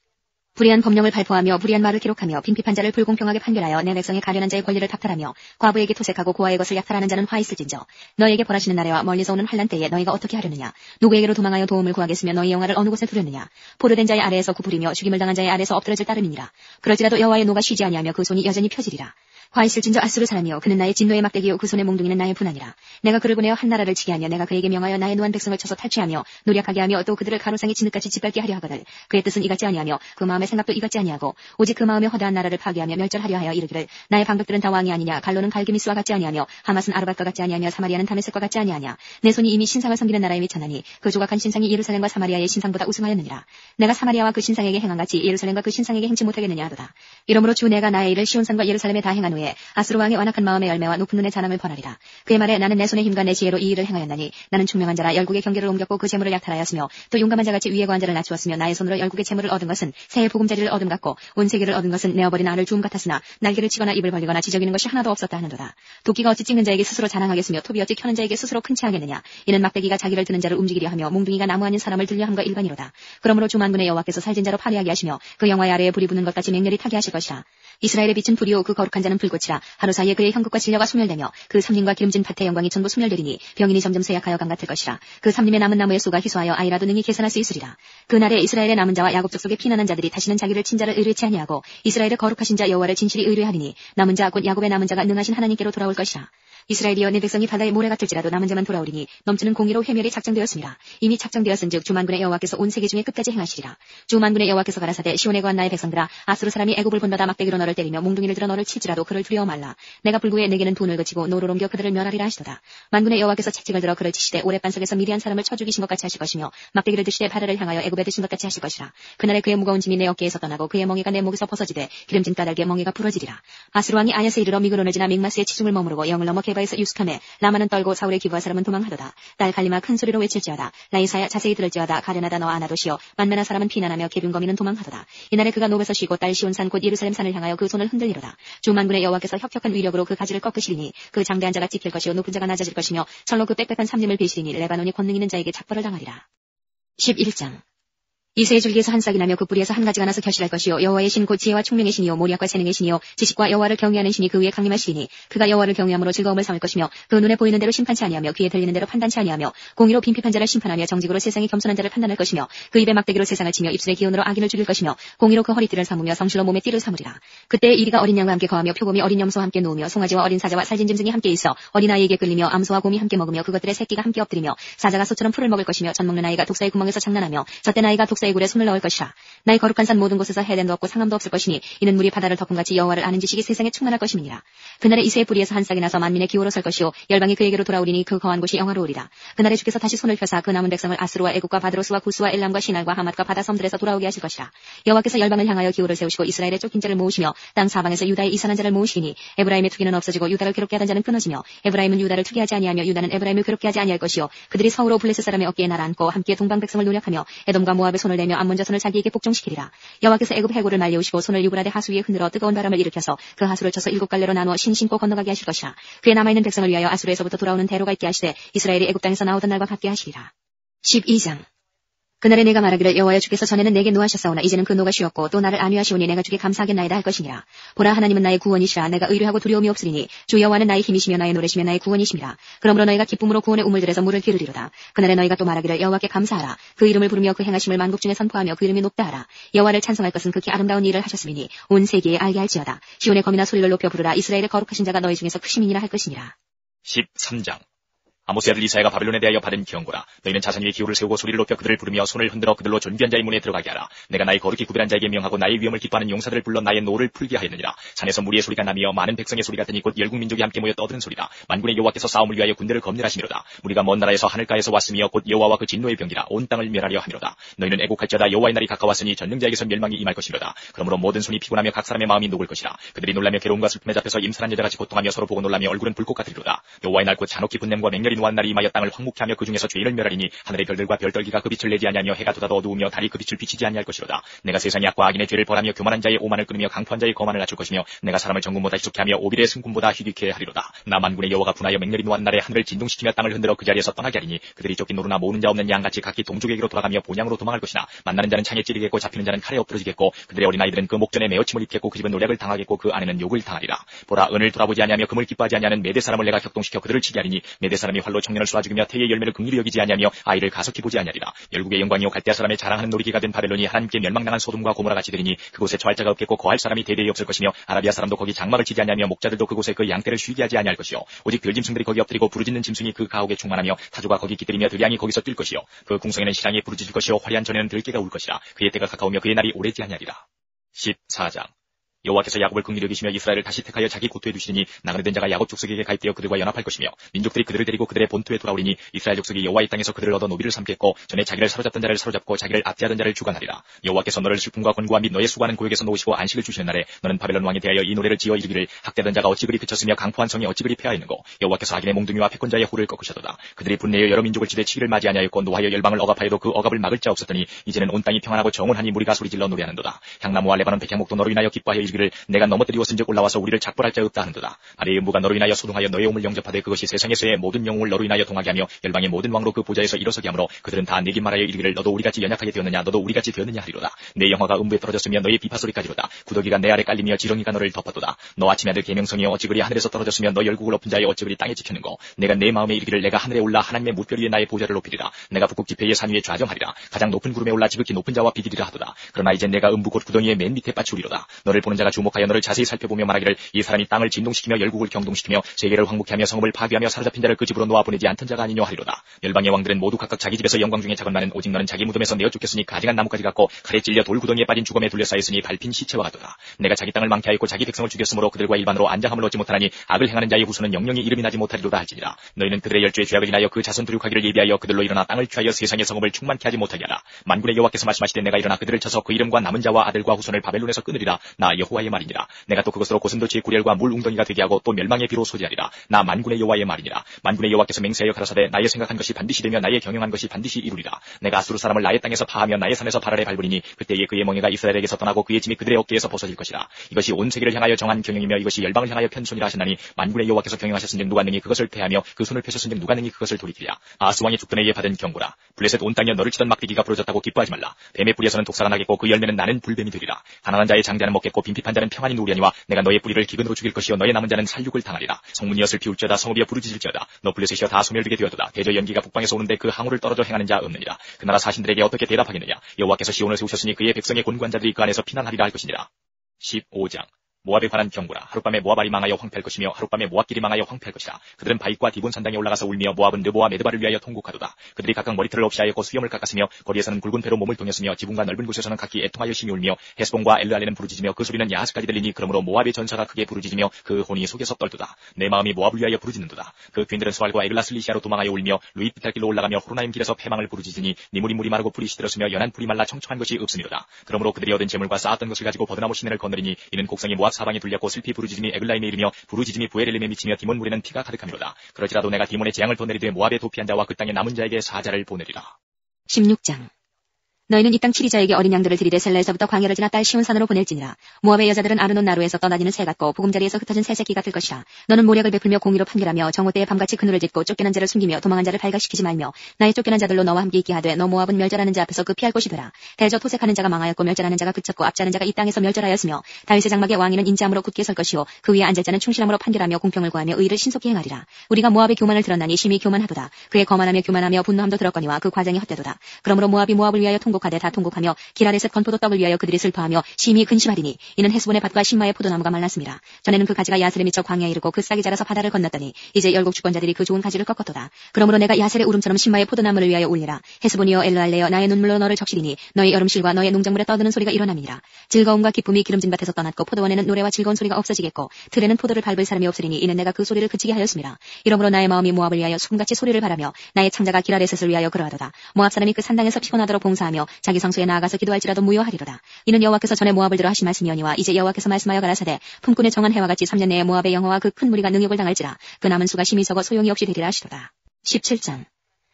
불의한 법령을 발포하며 불의한 말을 기록하며 빈핍한 자를 불공평하게 판결하여 내 백성의 가련한 자의 권리를 박탈하며 과부에게 토색하고 고아의 것을 약탈하는 자는 화 있을진저. 너에게 벌하시는 날에와 멀리서 오는 환난 때에 너희가 어떻게 하려느냐. 누구에게로 도망하여 도움을 구하겠으며 너희 영화를 어느 곳에 두려느냐. 포로된 자의 아래에서 구부리며 죽임을 당한 자의 아래에서 엎드러질 따름이니라. 그럴지라도 여호와의 노가 쉬지 아니하며 그 손이 여전히 펴지리라. 화 있을진저 아수르 사람이요 그는 나의 진노의 막대기요 그 손의 몽둥이는 나의 분하니라. 내가 그를 보내어 한 나라를 치게 하며 내가 그에게 명하여 나의 노한 백성을 쳐서 탈취하며 노력하게 하며 또 그들을 가로상의 진흙같이 짓밟게 하려 하거늘 그의 뜻은 이같지 아니하며 그 마음의 생각도 이같지 아니하고 오직 그 마음의 허다한 나라를 파괴하며 멸절하려 하여 이르기를 나의 방백들은 다 왕이 아니냐. 갈로는 갈기미스와 같지 아니하며 하맛은 아르밧과 같지 아니하며 사마리아는 다메섹과 같지 아니하냐. 내 손이 이미 신상을 섬기는 나라에 미쳤나니 그 조각한 신상이 예루살렘과 사마리아의 신상보다 우승하였느니라. 내가 사마리아와 그 신상에게 행한 같이 예루살렘과 그 신상에게 행치 못하겠느냐 하도다. 이러므로 주 내가 나의 일을 시온산과 예루살렘에 다 행한 후에 아수르 왕의 완악한 마음의 열매와 높은 눈의 자랑을 벌하리라. 그의 말에 나는 내 손의 힘과 내 지혜로 이 일을 행하였나니 나는 총명한 자라 열국의 경계를 옮겼고 그 재물을 약탈하였으며 또 용감한 자같이 위에 거한 자를 낮추었으며 나의 손으로 열국의 재물을 얻은 것은 새의 보금자리를 얻음 같고 온 세계를 얻은 것은 내어버린 알을 주움 같았으나 날개를 치거나 입을 벌리거나 지저귀는 것이 하나도 없었다 하는도다. 도끼가 어찌 찍는 자에게 스스로 자랑하겠으며 톱이 어찌 켜는 자에게 스스로 큰 체하겠느냐. 이는 막대기가 자기를 드는 자를 움직이려 하며 몽둥이가 나무 아닌 사람을 들려 함과 일반이로다. 그러므로 주 만군의 여호와께서 살진 자로 파리하게 하시며 그 영화의 아래에 불이 붙는 것 같이 맹렬히 타게 하실 것이라. 이스라엘의 빛은 불이요 그 거룩한 자는 불꽃이라. 하루 사이에 그의 형국과 진려가 소멸되며 그 삼림과 기름진 밭의 영광이 전부 소멸되리니 병인이 점점 쇠약하여 강 같을 것이라. 그 삼림의 남은 나무의 수가 희소하여 아이라도 능히 계산할 수 있으리라. 그날에 이스라엘의 남은 자와 야곱 족속의 피난한 자들이 다시는 자기를 친자를 의뢰치 아니하고 이스라엘의 거룩하신 자 여호와를 진실이 의뢰하리니 남은 자 곧 야곱의 남은 자가 능하신 하나님께로 돌아올 것이라. 이스라엘이여 내 백성이 바다의 모래 같을지라도 남은 자만 돌아오리니 넘치는 공의로 회멸이 작정되었습니다. 이미 작정되었은즉 주 만군의 여호와께서 온 세계 중에 끝까지 행하시리라. 주 만군의 여호와께서 가라사대 시온에 거한 나의 백성들아 아수르 사람이 애굽을 본받아 막대기로 너를 때리며 몽둥이를 들어 너를 칠지라도 그를 두려워 말라. 내가 불구에 내게는 돈을 그치고 노를 옮겨 그들을 멸하리라 하시도다. 만군의 여호와께서 채찍을 들어 그를 치시되 오랫반 속에서 미리한 사람을 쳐 죽이신 것 같이 하실 것이며 막대기를 드시되 바다를 향하여 애굽에 드신 것 같이 하실 것이라. 그날에 그의 무거운 짐이 내 어깨에서 떠나고 그의 멍에가 내 목에서 벗어지되 기름진 까닭에 멍에가 부러지리라. 아수르 왕이 아야스에 이르러 미그론을 지나 믹마스의 치중을 머무르고 영을 넘어 게바에서 유숙함에 라마는 떨고 사울의 기부한 사람은 도망하도다. 딸 갈리마 큰 소리로 외칠지어다. 라이사야 자세히 들을지어다. 가련하다 너와 아나도시여 만면한 사람은 피난하며 계빈거미는 도망하도다. 이날에 그가 노베서 쉬고 딸 시온산 곧 예루살렘 산을 향하여 그 손을 흔들리로다. 주 만군의 여호와께서 혁혁한 위력으로 그 가지를 꺾으시리니 그 장대한 자가 찍힐 것이요 높은 자가 낮아질 것이며 철로 그 빽빽한 삼림을 베시리니 레바논이 권능 있는 자에게 작벌을 당하리라. 11장 이새의 줄기에서 한 싹이 나며 그 뿌리에서 한 가지가 나서 결실할 것이요 여호와의 신 곧 지혜와 총명의 신이요 모략과 재능의 신이요 지식과 여호와를 경외하는 신이 그 위에 강림하시리니 그가 여호와를 경외함으로 즐거움을 삼을 것이며 그 눈에 보이는 대로 심판치 아니하며 귀에 들리는 대로 판단치 아니하며 공의로 빈핍한 자를 심판하며 정직으로 세상에 겸손한 자를 판단할 것이며 그 입에 막대기로 세상을 치며 입술의 기운으로 악인을 죽일 것이며 공의로 그 허리띠를 삼으며 성실로 몸에 띠를 삼으리라. 그때 이리가 어린 양과 함께 거하며 표곰이 어린 염소와 함께 놓으며 송아지와 어린 사자와 살진 짐승이 함께 있어 어린아이에게 끌리며 암소와 곰이 함께 먹으며 그것들의 새끼가 함께 엎드리며 사자가 소처럼 풀을 먹을 것이며 젖 먹는 아이가 독사의 구멍에서 장난하며 젖된 아이가 독사의 굴에 손을 넣을 것이라. 나의 거룩한 산 모든 곳에서 해됨도 없고 상함도 없을 것이니 이는 물이 바다를 덮음같이 여호와를 아는 지식이 세상에 충만할 것임이니라. 그날에 이새의 뿌리에서 한 싹이 나서 만민의 기호로 설 것이요 열방이 그에게로 돌아오리니 그 거한 곳이 영화로우리라. 그날에 주께서 다시 손을 펴사 그 남은 백성을 아스루와 애국과 바드로스와 구스와 엘람과 시날과 하맛과 바다 섬들에서 돌아오게 하실 것이라. 여호와께서 열방을 향하여 기호를 세우시고 이스라엘의 쫓긴 자를 모으시며 땅 사방에서 유다의 이산한 자를 모으시리니 에브라임의 투기는 없어지고 유다를 괴롭게 하던 자는 끊어지며 에브라임은 유다를 투기하지 아니하며 유다는 에브라임을 괴롭게 하지 아니할 것이요 그들이 성으로 블레셋 사람의 어깨에 날아앉고 함께 동방 백성을 노력하며 에돔과 모압의 손을 내며 암몬 자손을 자기에게 복종시키리라. 여호와께서 애굽 해골을 말려오시고 손을 유브라데 하수 위에 흔들어 뜨거운 바람을 일으켜서 그 하수를 쳐서 7갈래로 나누어 신고 건너가게 하실 것이라. 그에 남아있는 백성을 위하여 아수르에서부터 돌아오는 대로가 있게 하시되 이스라엘이 애굽 땅에서 나오던 날과 같게 하시리라. 12장 그날에 내가 말하기를 여호와여 주께서 전에는 내게 노하셨사오나 이제는 그 노가 쉬었고 또 나를 안위하시오니 내가 주께 감사하겠나이다 할 것이니라. 보라 하나님은 나의 구원이시라. 내가 의뢰하고 두려움이 없으리니 주 여호와는 나의 힘이시며 나의 노래시며 나의 구원이심이라. 그러므로 너희가 기쁨으로 구원의 우물들에서 물을 기르리로다. 그날에 너희가 또 말하기를 여호와께 감사하라. 그 이름을 부르며 그 행하심을 만국 중에 선포하며 그 이름이 높다 하라. 여호와를 찬송할 것은 극히 아름다운 일을 하셨음이니 온 세계에 알게 할지어다. 시온의 검이나 소리를 높여 부르라. 이스라엘의 거룩하신 자가 너희 중에서 크심이니라 할 것이니라. 13장 아모스의 아들 이사야가 바벨론에 대하여 받은 경고라. 너희는 자산 위에 기호를 세우고 소리를 높여 그들을 부르며 손을 흔들어 그들로 존귀한 자의 문에 들어가게 하라. 내가 나의 거룩히 구별한 자에게 명하고 나의 위엄을 기뻐하는 용사들을 불러 나의 노를 풀게 하였느니라. 산에서 무리의 소리가 나며 많은 백성의 소리 같으니 곧 열국 민족이 함께 모여 떠드는 소리다. 만군의 여호와께서 싸움을 위하여 군대를 검열하시미로다. 무리가 먼 나라에서 하늘가에서 왔으며 곧 여호와와 그 진노의 병기라 온 땅을 멸하려 하미로다. 너희는 애곡할지어다. 여호와의 날이 가까웠으니 전능자에게서 멸망이 임할 것이로다. 그러므로 모든 손이 피곤하며 각 사람의 마음이 녹을 것이라. 그들이 놀라며 괴로움과 슬픔에 잡혀서 임산한 여자같이 고통하며 서로 보고 놀라며 얼굴은 불꽃 같으리로다. 여호와의 날 곧 잔혹 깊은 냄과 맹렬히 노한 날이 임하여 땅을 황무케 하며 그 중에서 죄인을 멸하리니 하늘의 별들과 별떨기가 그 빛을 내지 아니하며 해가 돋아도 어두우며 달이 그 빛을 비치지 아니할 것이로다. 내가 세상의 악과 악인의 죄를 벌하며 교만한 자의 오만을 끊으며 강포한 자의 거만을 낮출 것이며 내가 사람을 정금보다 희속케 하며 오빌의 승금보다 희귀케 하리로다. 나 만군의 여호와가 분하여 맹렬히 노한 날에 하늘을 진동시키며 땅을 흔들어 그 자리에서 떠나게 하리니 그들이 쫓긴 노루나 모으는 자 없는 양같이 각기 동족에게로 돌아가며 본향으로 도망할 것이나 만나는 자는 창에 찌르겠고 잡히는 자는 칼에 엎드러지겠고 그들의 어린아이들은 그 목전에 메어침을 입겠고 그 집은 노략을 당하겠고 그 아내는 욕을 당하리라. 보라, 은을 돌아보지 아니하며 금을 기뻐하지 아니하는 메대 사람을 내가 격동시켜 그들을 치게 하리니 메대 사람이 활로 청년을 쏘아 죽이며 태의 열매를 긍휼히 여기지 아니하며 아이를 가속히 보지 아니하리라. 열국의 영광이요 갈대아 사람의 자랑하는 놀이기가 된 바벨론이 하나님께 멸망당한 소돔과 고모라 같이 되리니 그곳에 처할 자가 없겠고 거할 사람이 대대히 없을 것이며 아라비아 사람도 거기 장막을 치지 아니하며 목자들도 그곳에 그 양떼를 쉬게 하지 아니할 것이요 오직 별짐승들이 거기 엎드리고 부르짖는 짐승이 그 가옥에 충만하며 타조가 거기 깃들이며 들양이 거기서 뛸 것이요 그 궁성에는 시랑이 부르짖을 것이요 화려한 전에는 들깨가 울 것이라. 그의 때가 가까우며 그의 날이 오래지 아니하리라. 14장. 여호와께서 야곱을 긍휼히 여기시며 이스라엘을 다시 택하여 자기 고토에 두시니 나그네 된 자가 야곱 족속에게 가입되어 그들과 연합할 것이며 민족들이 그들을 데리고 그들의 본토에 돌아오리니 이스라엘 족속이 여호와의 땅에서 그들을 얻어 노비를 삼겠고 전에 자기를 사로잡던 자를 사로잡고 자기를 압제하던 자를 주관하리라. 여호와께서 너를 슬픔과 권고와 및 너의 수고하는 고역에서 놓으시고 안식을 주시는 날에 너는 바벨론 왕에 대하여 이 노래를 지어 이르기를 학대던 자가 어찌 그리 그쳤으며 강포한 성이 어찌 그리 폐하였는고 여호와께서 악인의 몽둥이와 패권자의 호를 꺾으셨도다. 그들이 분내어 여러 민족을 치되 치기를 맞이 아니하였고 노하여 열방을 억압하여도 그 억압을 막을 자 없었더니 이제는 온 땅이 평안하고 정온하니 무리가 소리질러 노래하는도다. 향나무와 레바논 백향목도 너로 인하여 기뻐하여 이르기를 내가 넘어뜨리었은즉 올라와서 우리를 작벌할 자 없다 하는도다. 아래의 음부가 너로 인하여 소동하여 너의 옴을 영접하되 그것이 세상에서의 모든 영웅을 너로 인하여 동하게 하며 열방의 모든 왕으로 그 보좌에서 일어서게 하므로 그들은 다 내게 말하여 이르기를 너도 우리같이 연약하게 되었느냐 너도 우리같이 되었느냐 하리로다. 내 영화가 음부에 떨어졌으며 너의 비파소리까지로다. 구더기가 내 아래 깔리며 지렁이가 너를 덮었도다. 너 아침의 아들 계명성이여 어찌 그리 하늘에서 떨어졌으며 너 열국을 엎은 자여 어찌 그리 땅에 지켰는고 내가 내 마음에 이르기를 내가 하늘에 올라 하나님의 무별 위에 나의 보좌를 높이리라. 내가 북극 지폐의 산 위에 좌정하리라. 가장 높은 구름에 올라 지극히 높은 자와 비기리라 하도다. 그러나 이제 내가 음부 곧 구덩이의 맨 밑에 빠치우리로다. 너를 보는 자가 주목하여 너를 자세히 살펴보며 말하기를 이 사람이 땅을 진동시키며 열국을 경동시키며 세계를 황무케 하며 성읍을 파괴하며 사로잡힌 자를 그 집으로 놓아 보내지 않던 자가 아니뇨 하리로다. 열방의 왕들은 모두 각각 자기 집에서 영광 중에 작은만은 오직 너는 자기 무덤에서 내어 죽겠으니 가증한 나무까지 같고 칼에 찔려 돌 구덩이에 빠진 죽음에 둘러싸였으니 밟힌 시체와 같도다. 내가 자기 땅을 망케 하였고 자기 백성을 죽였으므로 그들과 일반으로 안장함을 얻지 못하나니 악을 행하는 자의 후손은 영영이 이름이 나지 못하리로다 할지니라. 너희는 그들의 열조의 죄악을 인하여 그 자손 도륙하기를 예비하여 그들로 일어나 땅을 취하여 세상의 성읍을 충만케 하지 못하게 하라. 만군의 여호와께서 말씀하시되 내가 일어나 그들을 쳐서 그 이름과 남은 자와 아들과 후손을 바벨론에서 끊으리라. 나 여호와의 말이니라. 내가 또 그것으로 고슴도치의 구렬과 물 웅덩이가 되게 하고 또 멸망의 비로 소지하리라. 나 만군의 여호와의 말이니라. 만군의 여호와께서 맹세하여 가라사대 나의 생각한 것이 반드시 되며 나의 경영한 것이 반드시 이루리라. 내가 아수르 사람을 나의 땅에서 파하며 나의 산에서 발아래 밟으리니 그때에 그의 멍에가 이스라엘에게서 떠나고 그의 짐이 그들의 어깨에서 벗어질 것이라. 이것이 온 세계를 향하여 정한 경영이며 이것이 열방을 향하여 편손이라 하시나니 만군의 여호와께서 경영하셨은즉 누가 능히 그것을 패하며 그 손을 펴셨은즉 누가 능히 그것을 돌이키랴. 아스 왕이 죽던 해에 받은 경고라. 블레셋 온 땅에 너를 치던 막대기가 부러졌다고 기뻐하지 말라. 뱀의 뿌리에서는 독사가 나겠고 그 열매는 나는 불뱀이 되리라. 가난한 자의 장자는 먹겠고 빈핍한 자는 평안히 누우려니와 내가 너의 뿌리를 기근으로 죽일 것이요 너의 남은 자는 살육을 당하리라. 성문이엇을 피울지어다 성읍이여 부르짖을지어다. 너 블레셋이여 다 소멸되게 되었도다. 대저 연기가 북방에서 오는데 그 항우를 떨어져 행하는 자 없느니라. 그 나라 사신들에게 어떻게 대답하겠느냐. 여호와께서 시온을 세우셨으니 그의 백성의 곤고한 자들이 그 안에서 피난하리라 할 것이니라. 15장. 모압에 관한 경고라. 하룻밤에 모압알이 망하여 황폐할 것이며 하룻밤에 모압길이 망하여 황폐할 것이라. 그들은 바윗과 디본 산당에 올라가서 울며 모압은 느보와 메드바를 위하여 통곡하도다. 그들이 각각 머리털을 없이 하였고 수염을 깎았으며 거리에서는 굵은 배로 몸을 동였으며 지붕과 넓은 곳에서는 각기 애통하여 심히 울며 헤스본과 엘르알레는 부르짖으며 그 소리는 야하스까지 들리니 그러므로 모압의 전사가 크게 부르짖으며 그 혼이 속에서 떨도다. 내 마음이 모압을 위하여 부르짖는도다. 그 귀인들은 수알과 에글라슬리시아로 도망하여 울며 루이피탈길로 올라가며 호로나임 길에서 패망을 부르짖으니 니물이 물이 마르고 풀이 시들었으며 연한 풀이 말라 청청한 것이 없음이로다. 그러므로 그들이 얻은 재물과 쌓았던 것을 가지고 버드나무 시내를 건너리니 이는 곡성이 모압 사방에 둘렸고 슬피 부르짖음이 에글라임에 이르며 부르짖음이 부에렐림에 미치며 디몬 물에는 피가 가득함이로다. 그러지라도 내가 디몬의 재앙을 더 내리되 모압의 도피한 자와 그 땅의 남은 자에게 사자를 보내리라. 16장. 너희는 이 땅 치리자에게 어린 양들을 들이대 셀라에서부터 광야를 지나 딸 시온산으로 보낼지니라. 모압의 여자들은 아르논 나루에서 떠다니는 새 같고 보금자리에서 흩어진 새 새끼 같을 것이라. 너는 모략을 베풀며 공의로 판결하며 정오 때에 밤같이 그늘을 짓고 쫓겨난 자를 숨기며 도망한 자를 발각시키지 말며 나의 쫓겨난 자들로 너와 함께 있게 하되 너 모압은 멸절하는 자 앞에서 그 피할 곳이 되라. 대저 토색하는 자가 망하였고 멸절하는 자가 그쳤고 압제하는 자가 이 땅에서 멸절하였으며 다윗의 장막의 왕위는 인자함으로 굳게 설 것이요 그 위에 앉을 자는 충실함으로 판결하며 공평을 구하며 의를 신속히 행하리라. 우리가 모압의 교만을 들었나니 심히 교만하도다. 그의 거만하며 교만하며 분노함도 들었거니와 그 과장이 헛되도다. 그러므로 모압이 모압을 위하여 통곡하되 다 통곡하며 기라레셋 건포도 떡을 위하여 그들이 슬퍼하며 심히 근심하리니 이는 헤스본의 밭과 신마의 포도나무가 말랐습니다. 전에는 그 가지가 야셀에 미쳐 광야에 이르고 그 싹이 자라서 바다를 건넜더니 이제 열국 주권자들이 그 좋은 가지를 꺾었도다. 그러므로 내가 야셀의 울음처럼 신마의 포도나무를 위하여 울리라. 헤스본이여 엘르알레여 나의 눈물로 너를 적시리니 너의 여름실과 너의 농작물에 떠드는 소리가 일어남이니라. 즐거움과 기쁨이 기름진 밭에서 떠났고 포도원에는 노래와 즐거운 소리가 없어지겠고 들에는 포도를 밟을 사람이 없으리니 이는 내가 그 소리를 그치게 하였습니다. 이러므로 나의 마음이 모압을 위하여 수금같이 소리를 바라며 나의 창자가 기라레셋을 위하여 그러하도다. 모압 사람이 그 산당에서 피곤하도록 봉사하며 자기 성소에 나아가서 기도할지라도 무효하리로다. 이는 여호와께서 전에 모압을 들어 하신 말씀이오니와 이제 여호와께서 말씀하여 가라사대 품꾼의 정한 해와 같이 3년 내에 모압의 영화와 그 큰 무리가 능욕을 당할지라. 그 남은 수가 심히 적어 소용이 없이 되리라 하시도다. 17장.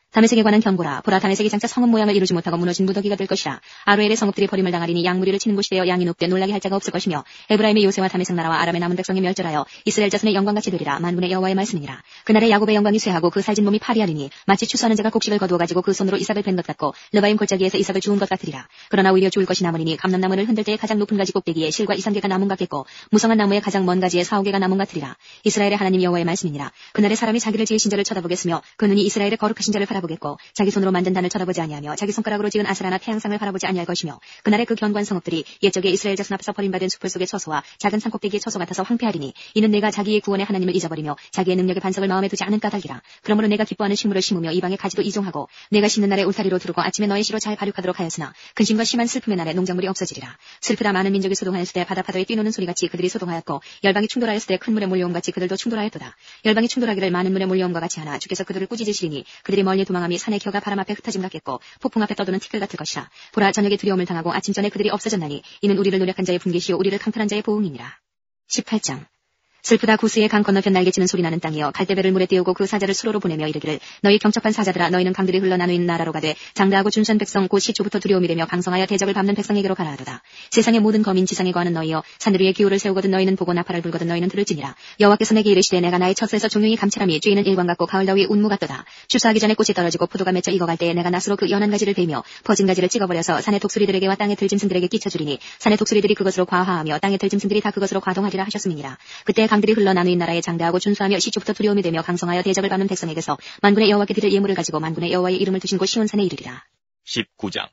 다메섹에 관한 경고라. 보라, 다메섹이 장차 성읍 모양을 이루지 못하고 무너진 무더기가 될 것이라. 아로엘의 성읍들이 버림을 당하리니 양무리를 치는 곳이 되어 양이 높되 놀라게 할 자가 없을 것이며, 에브라임의 요새와 다메섹 나라와 아람의 남은 백성이 멸절하여 이스라엘 자손의 영광같이 되리라. 만군의 여호와의 말씀이니라. 그날에 야곱의 영광이 쇠하고 그 살진 몸이 파리하리니 마치 추수하는 자가 곡식을 거두어 가지고 그 손으로 이삭을 벤 것 같고 르바임 골짜기에서 이삭을 주운 것 같으리라. 그러나 오히려 주울 것이 남으리니 감람나무를 흔들 때에 가장 높은 가지 꼭대기에 실과 2~3개가 나문 같겠고 무성한 나무의 가장 먼 가지에 4~5개가 나문 같으리라. 이스라엘의 하나님 여호와의 말씀이니라. 그날에 사람이 자기를 지으신 자를 쳐다보겠으며 그 눈이 이스라엘의 거룩하신 자를 바라보겠고 자기 손으로 만든 단을 쳐다보지 아니하며 자기 손가락으로 지은 아스라나 태양상을 바라보지 아니할 것이며, 그날에 그 견고한 성읍들이 옛적에 이스라엘 자손 앞에서 버림받은 숲을 속의 처소와 작은 산꼭대기의 처소 같아서 황폐하리니 이는 내가 자기의 구원의 하나님을 잊어버리며 자기의 능력의 반석을 마음에 두지 않은 까닭이라. 그러므로 내가 기뻐하는 식물을 심으며 이방의 가지도 이종하고 내가 심는 날에 울타리로 두르고 아침에 너의 씨로 잘 발육하도록 하였으나 근심과 심한 슬픔의 날에 농작물이 없어지리라. 슬프다. 많은 민족이 소동하였을 때 바다 파도에 뛰노는 소리같이 그들이 소동하였고 열방이 충돌하였을 때 큰 물에 몰려옴같이 그들도 충돌하였도다. 열방이 충돌하기를 많은 물에 몰려옴과 같이 하나 주께서 그들을 꾸짖으시리니 그들이 멀리 도망함이 산의 겨가 바람 앞에 흩어짐 같겠고 폭풍 앞에 떠도는 티끌 같을 것이라. 보라, 저녁에 두려움을 당하고 아침 전에 그들이 없어졌나니 이는 우리를 노력한 자의 분깃이요 우리를 강탈한 자의 보응이니라. 18장. 슬프다. 구스의 강 건너편 날개치는 소리 나는 땅이여, 갈대배를 물에 띄우고 그 사자를 수로로 보내며 이르기를 너희 경첩한 사자들아, 너희는 강들이 흘러 나누인 나라로 가되 장대하고 준수한 백성 곧 시초부터 두려움이 되며 강성하여 대적을 밟는 백성에게로 가라 하도다. 세상의 모든 거민 지상에 거하는 너희여, 산들 위에 기호를 세우거든 너희는 보고 나팔을 불거든 너희는 들을지니라. 여호와께서 내게 이르시되 내가 나의 처소에서 종용이 감찰함이 쬐이는 일광 같고 가을 더위 운무 같도다. 추수하기 전에 꽃이 떨어지고 포도가 맺혀 익어갈 때에 내가 낫으로 그 연한 가지를 베며 퍼진 가지를 찍어버려서 산의 독수리들에게와 땅의 들짐승들에게 끼쳐주리니 산의 독수리들이 그것으로 과화하며 땅의 들짐승들이 다 그것으로 과동하리라 하셨음이니라. 그때 강들이 흘러 나누인 나라에 장대하고 준수하며 시초부터 두려움이 되며 강성하여 대적을 밟는 백성에게서 만군의 여호와께 드릴 예물을 가지고 만군의 여호와의 이름을 두신 곳 시온산에 이르리라. 19장.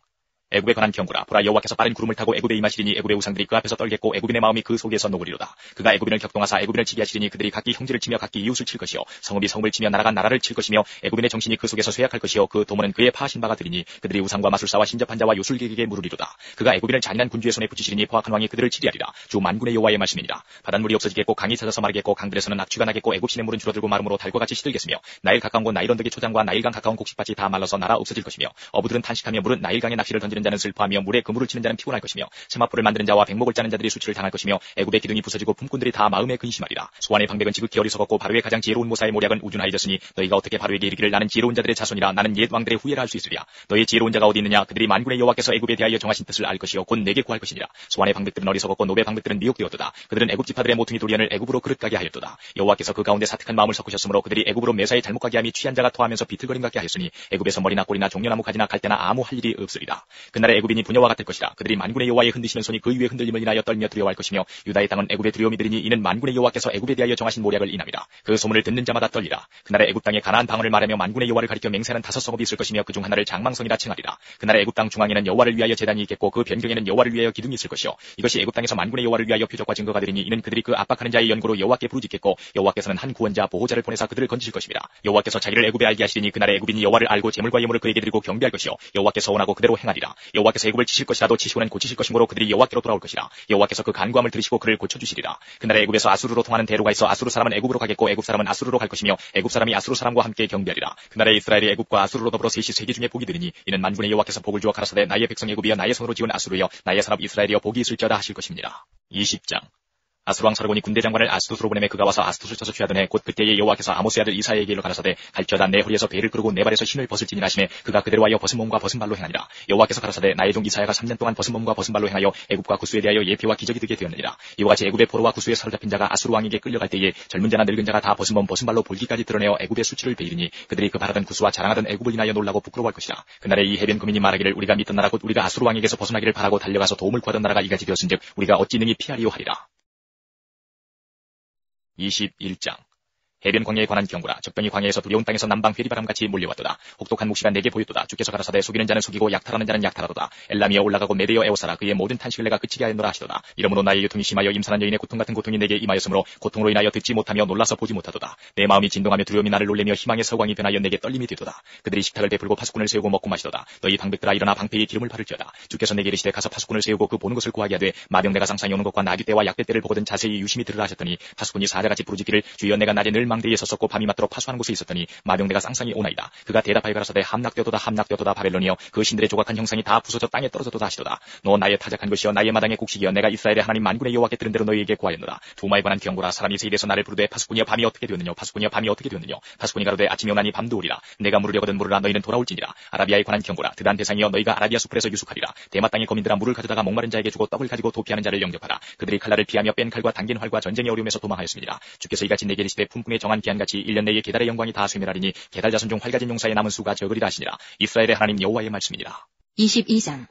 애굽에 관한 경고라. 보라, 여호와께서 빠른 구름을 타고 애굽에 임하시리니 애굽의 우상들이 그 앞에서 떨겠고 애굽인의 마음이 그 속에서 녹으리로다. 그가 애굽인을 격동하사 애굽인을 치게 하시리니 그들이 각기 형제를 치며 각기 이웃을 칠 것이요 성읍이 성읍을 치며 나라가 나라를 칠 것이며 애굽인의 정신이 그 속에서 쇠약할 것이요 그 도모는 그의 파하신 바가 되리니 그들이 우상과 마술사와 신접한 자와 요술객에게 물으리로다. 그가 애굽인을 잔인한 군주의 손에 붙이시리니 포악한 왕이 그들을 치리하리라. 주 만군의 여호와의 말씀이니라. 바닷물이 없어지겠고 강이 찾아서 마르겠고 강들에서는 악취가 나겠고 애굽 시내 물은 줄어들고 마름으로 달과 같이 시들겠으며 나일 가까운 곳 나일 언덕의 초장과 나일강 가까운 곡식밭이 다 말라서 나라 없어질 것이며 어부들은 탄식하며 물은 나일강에 낚시를 던지는 자는 슬퍼하며 물에 그물을 치는 자는 피곤할 것이며 세마포를 만드는 자와 백목을 짜는 자들이 수치를 당할 것이며 애굽의 기둥이 부서지고 품꾼들이 다 마음에 근심하리라. 소환의 방백은 지극히 어리석었고 바로의 가장 지혜로운 모사의 모략은 우준하여졌으니 너희가 어떻게 바로에게 이르기를 나는 지혜로운 자들의 자손이라 나는 옛 왕들의 후예라 할 수 있으랴. 너희 지혜로운 자가 어디 있느냐. 그들이 만군의 여호와께서 애굽에 대하여 정하신 뜻을 알 것이요 곧 내게 구할 것이니라. 소환의 방백들은 어리석었고 노베 방백들은 미혹되었도다. 그들은 애굽 지파들의 모퉁이 도리안을 애굽으로 그릇 가게 하였도다. 여호와께서 그 가운데 사특한 마음을 섞으셨으므로 그들이 애굽으로 매사에 잘못 가게 함이 취한 자가 토하면서 비틀거림 같게 하였으니 애굽에서 머리나 꼬리나 종려나무 가지나 갈대나 아무 할 일이 없으리라. 그날에 애굽인이 부녀와 같을 것이라. 그들이 만군의 여호와의 흔드시는 손이 그 위에 흔들림을 인하여 떨며 두려워할 것이며 유다의 땅은 애굽의 두려움이 들으니 이는 만군의 여호와께서 애굽에 대하여 정하신 모략을 인함이라. 그 소문을 듣는 자마다 떨리라. 그날에 애굽 땅에 가나안 방언을 말하며 만군의 여호와를 가리켜 맹세하는 5성읍이 있을 것이며 그 중 하나를 장망성이라 칭하리라. 그날에 애굽 땅 중앙에는 여호와를 위하여 제단이 있겠고 그 변경에는 여호와를 위하여 기둥이 있을 것이요 이것이 애굽 땅에서 만군의 여호와를 위하여 표적과 증거가 되리니 이는 그들이 그 압박하는 자의 연고로 여호와께 부르짖겠고 여호와께서는 한 구원자 보호자를 보내사 그들을 건지실 것입니다. 여호와께서 자기를 애굽에 알게 하시리니 그날에 애굽인이 여호와를 알고 제물과 예물을 그에게 드리고 경배할 것이요 여호와께서 원하고 그대로 행하리라. 여호와께서 애굽을 치실 것이라도 치시고는 고치실 것이므로 그들이 여호와께로 돌아올 것이라. 여호와께서 그 간구함을 들으시고 그를 고쳐주시리라. 그날에 애굽에서 아수르로 통하는 대로가 있어 아수르 사람은 애굽으로 가겠고 애굽 사람은 아수르로 갈 것이며 애굽 사람이 아수르 사람과 함께 경배하리라. 그날에 이스라엘이 애굽과 아수르로 더불어 셋이 세계 중에 복이 되리니 이는 만군의 여호와께서 복을 주어 가라사대 나의 백성 애굽이여 나의 손으로 지은 아수르여 나의 산업 이스라엘이여 복이 있을지어다 하실 것입니다. 20장. 아수르 왕 사르곤이 군대 장관을 아스투스로 보내매 그가 와서 아스투스를 쳐서 취하던 해 곧 그때에 여호와께서 아모스의 아들 이사야에게 일러 가라사대 갈지어다 내 허리에서 배를 끄르고 내 발에서 신을 벗을지니라 하시매 그가 그대로 하여 벗은 몸과 벗은 발로 행하니라. 여호와께서 가라사대 나의 종 이사야가 3년 동안 벗은 몸과 벗은 발로 행하여 애굽과 구스에 대하여 예표와 기적이 되게 되었느니라. 이와 같이 애굽의 포로와 구스에 사로잡힌 자가 아수르 왕에게 끌려갈 때에 젊은 자나 늙은 자가 다 벗은 몸 벗은 발로 볼기까지 드러내어 애굽의 수치를 베이리니 그들이 그 바라던 구스와 자랑하던 애굽을 인하여 놀라고 부끄러워할 것이라. 그날에 이 해변 거민이 말하기를 우리가 믿던 나라 곧 우리가 아수르 왕에게서 벗어나기를 바라고 달려가서 도움을 구하던 나라가 이같이 되었은즉 우리가 어찌 능히 피하리요 하리라. 21장. 해변 광야에 관한 경고라. 적병이 광야에서 두려운 땅에서 남방 회리바람같이 몰려왔도다. 혹독한 묵시가 내게 보였도다. 주께서 가라사대 속이는 자는 속이고 약탈하는 자는 약탈하도다. 엘람이여 올라가고 메대여 에워사라. 그의 모든 탄식을 내가 그치게 하였노라 하시도다. 이러므로 나의 유통이 심하여 임산한 여인의 고통 같은 고통이 내게 임하였으므로 고통으로 인하여 듣지 못하며 놀라서 보지 못하도다. 내 마음이 진동하며 두려움이 나를 놀래며 희망의 서광이 변하여 내게 떨림이 되도다. 그들이 식탁을 베풀고 파수꾼을 세우고 먹고 마시도다. 너희 방백들아 일어나 방패에 기름을 바를지어다. 주께서 내게 이르시되 가서 파수꾼을 세우고 그 보는 것을 구하게 하되 마병 내가 상상이 오는 것과 나귀 때와 약대 때를 보거든 자세히 유심히 들으라 하셨더니 파수꾼이 사자같이 부르짖기를 주여 내가 낮에 늘 망대에 섰었고 밤이 맞도록 파수하는 곳에 있었더니 마병대가 쌍쌍이 오나이다. 그가 대답하여 가라사대 함락되도다 바벨론이여 그 신들의 조각한 형상이 다 부서져 땅에 떨어져도다 하시도다. 너 나의 타작한 것이여 나의 마당의 곡식이여 내가 이스라엘의 하나님 만군의 여호와께 들은 대로 너희에게 구하였노라. 두마에 관한 경고라. 사람이 세일에서 나를 부르되 파수꾼이여 밤이 어떻게 되었느냐 파수꾼이여 밤이 어떻게 되었느냐 파수꾼이 가로되 아침이 오나니 밤도 오리라. 내가 물으려거든 물으라 너희는 돌아올지니라. 아라비아에 관한 경고라. 드단 대상이여 너희가 아라비아 수풀에서 유숙하리라. 대마 땅의 거민들아 물을 가져다가 목마른 자에게 주고 떡을 가지고 도피하는 자를 영접하라. 그들이 칼날을 피하며 뺀 칼과 당긴 활과 전쟁의 어려움에서 도망하였습니다. 주께서 이같이 내게 이르시되 품궁에 정한 기한같이 1년 내에 게달의 영광이 다 쇠멸하리니 게달 자손 중 활가진 용사의 남은 수가 적으리라 하시니라. 이스라엘의 하나님 여호와의 말씀이니라. 22장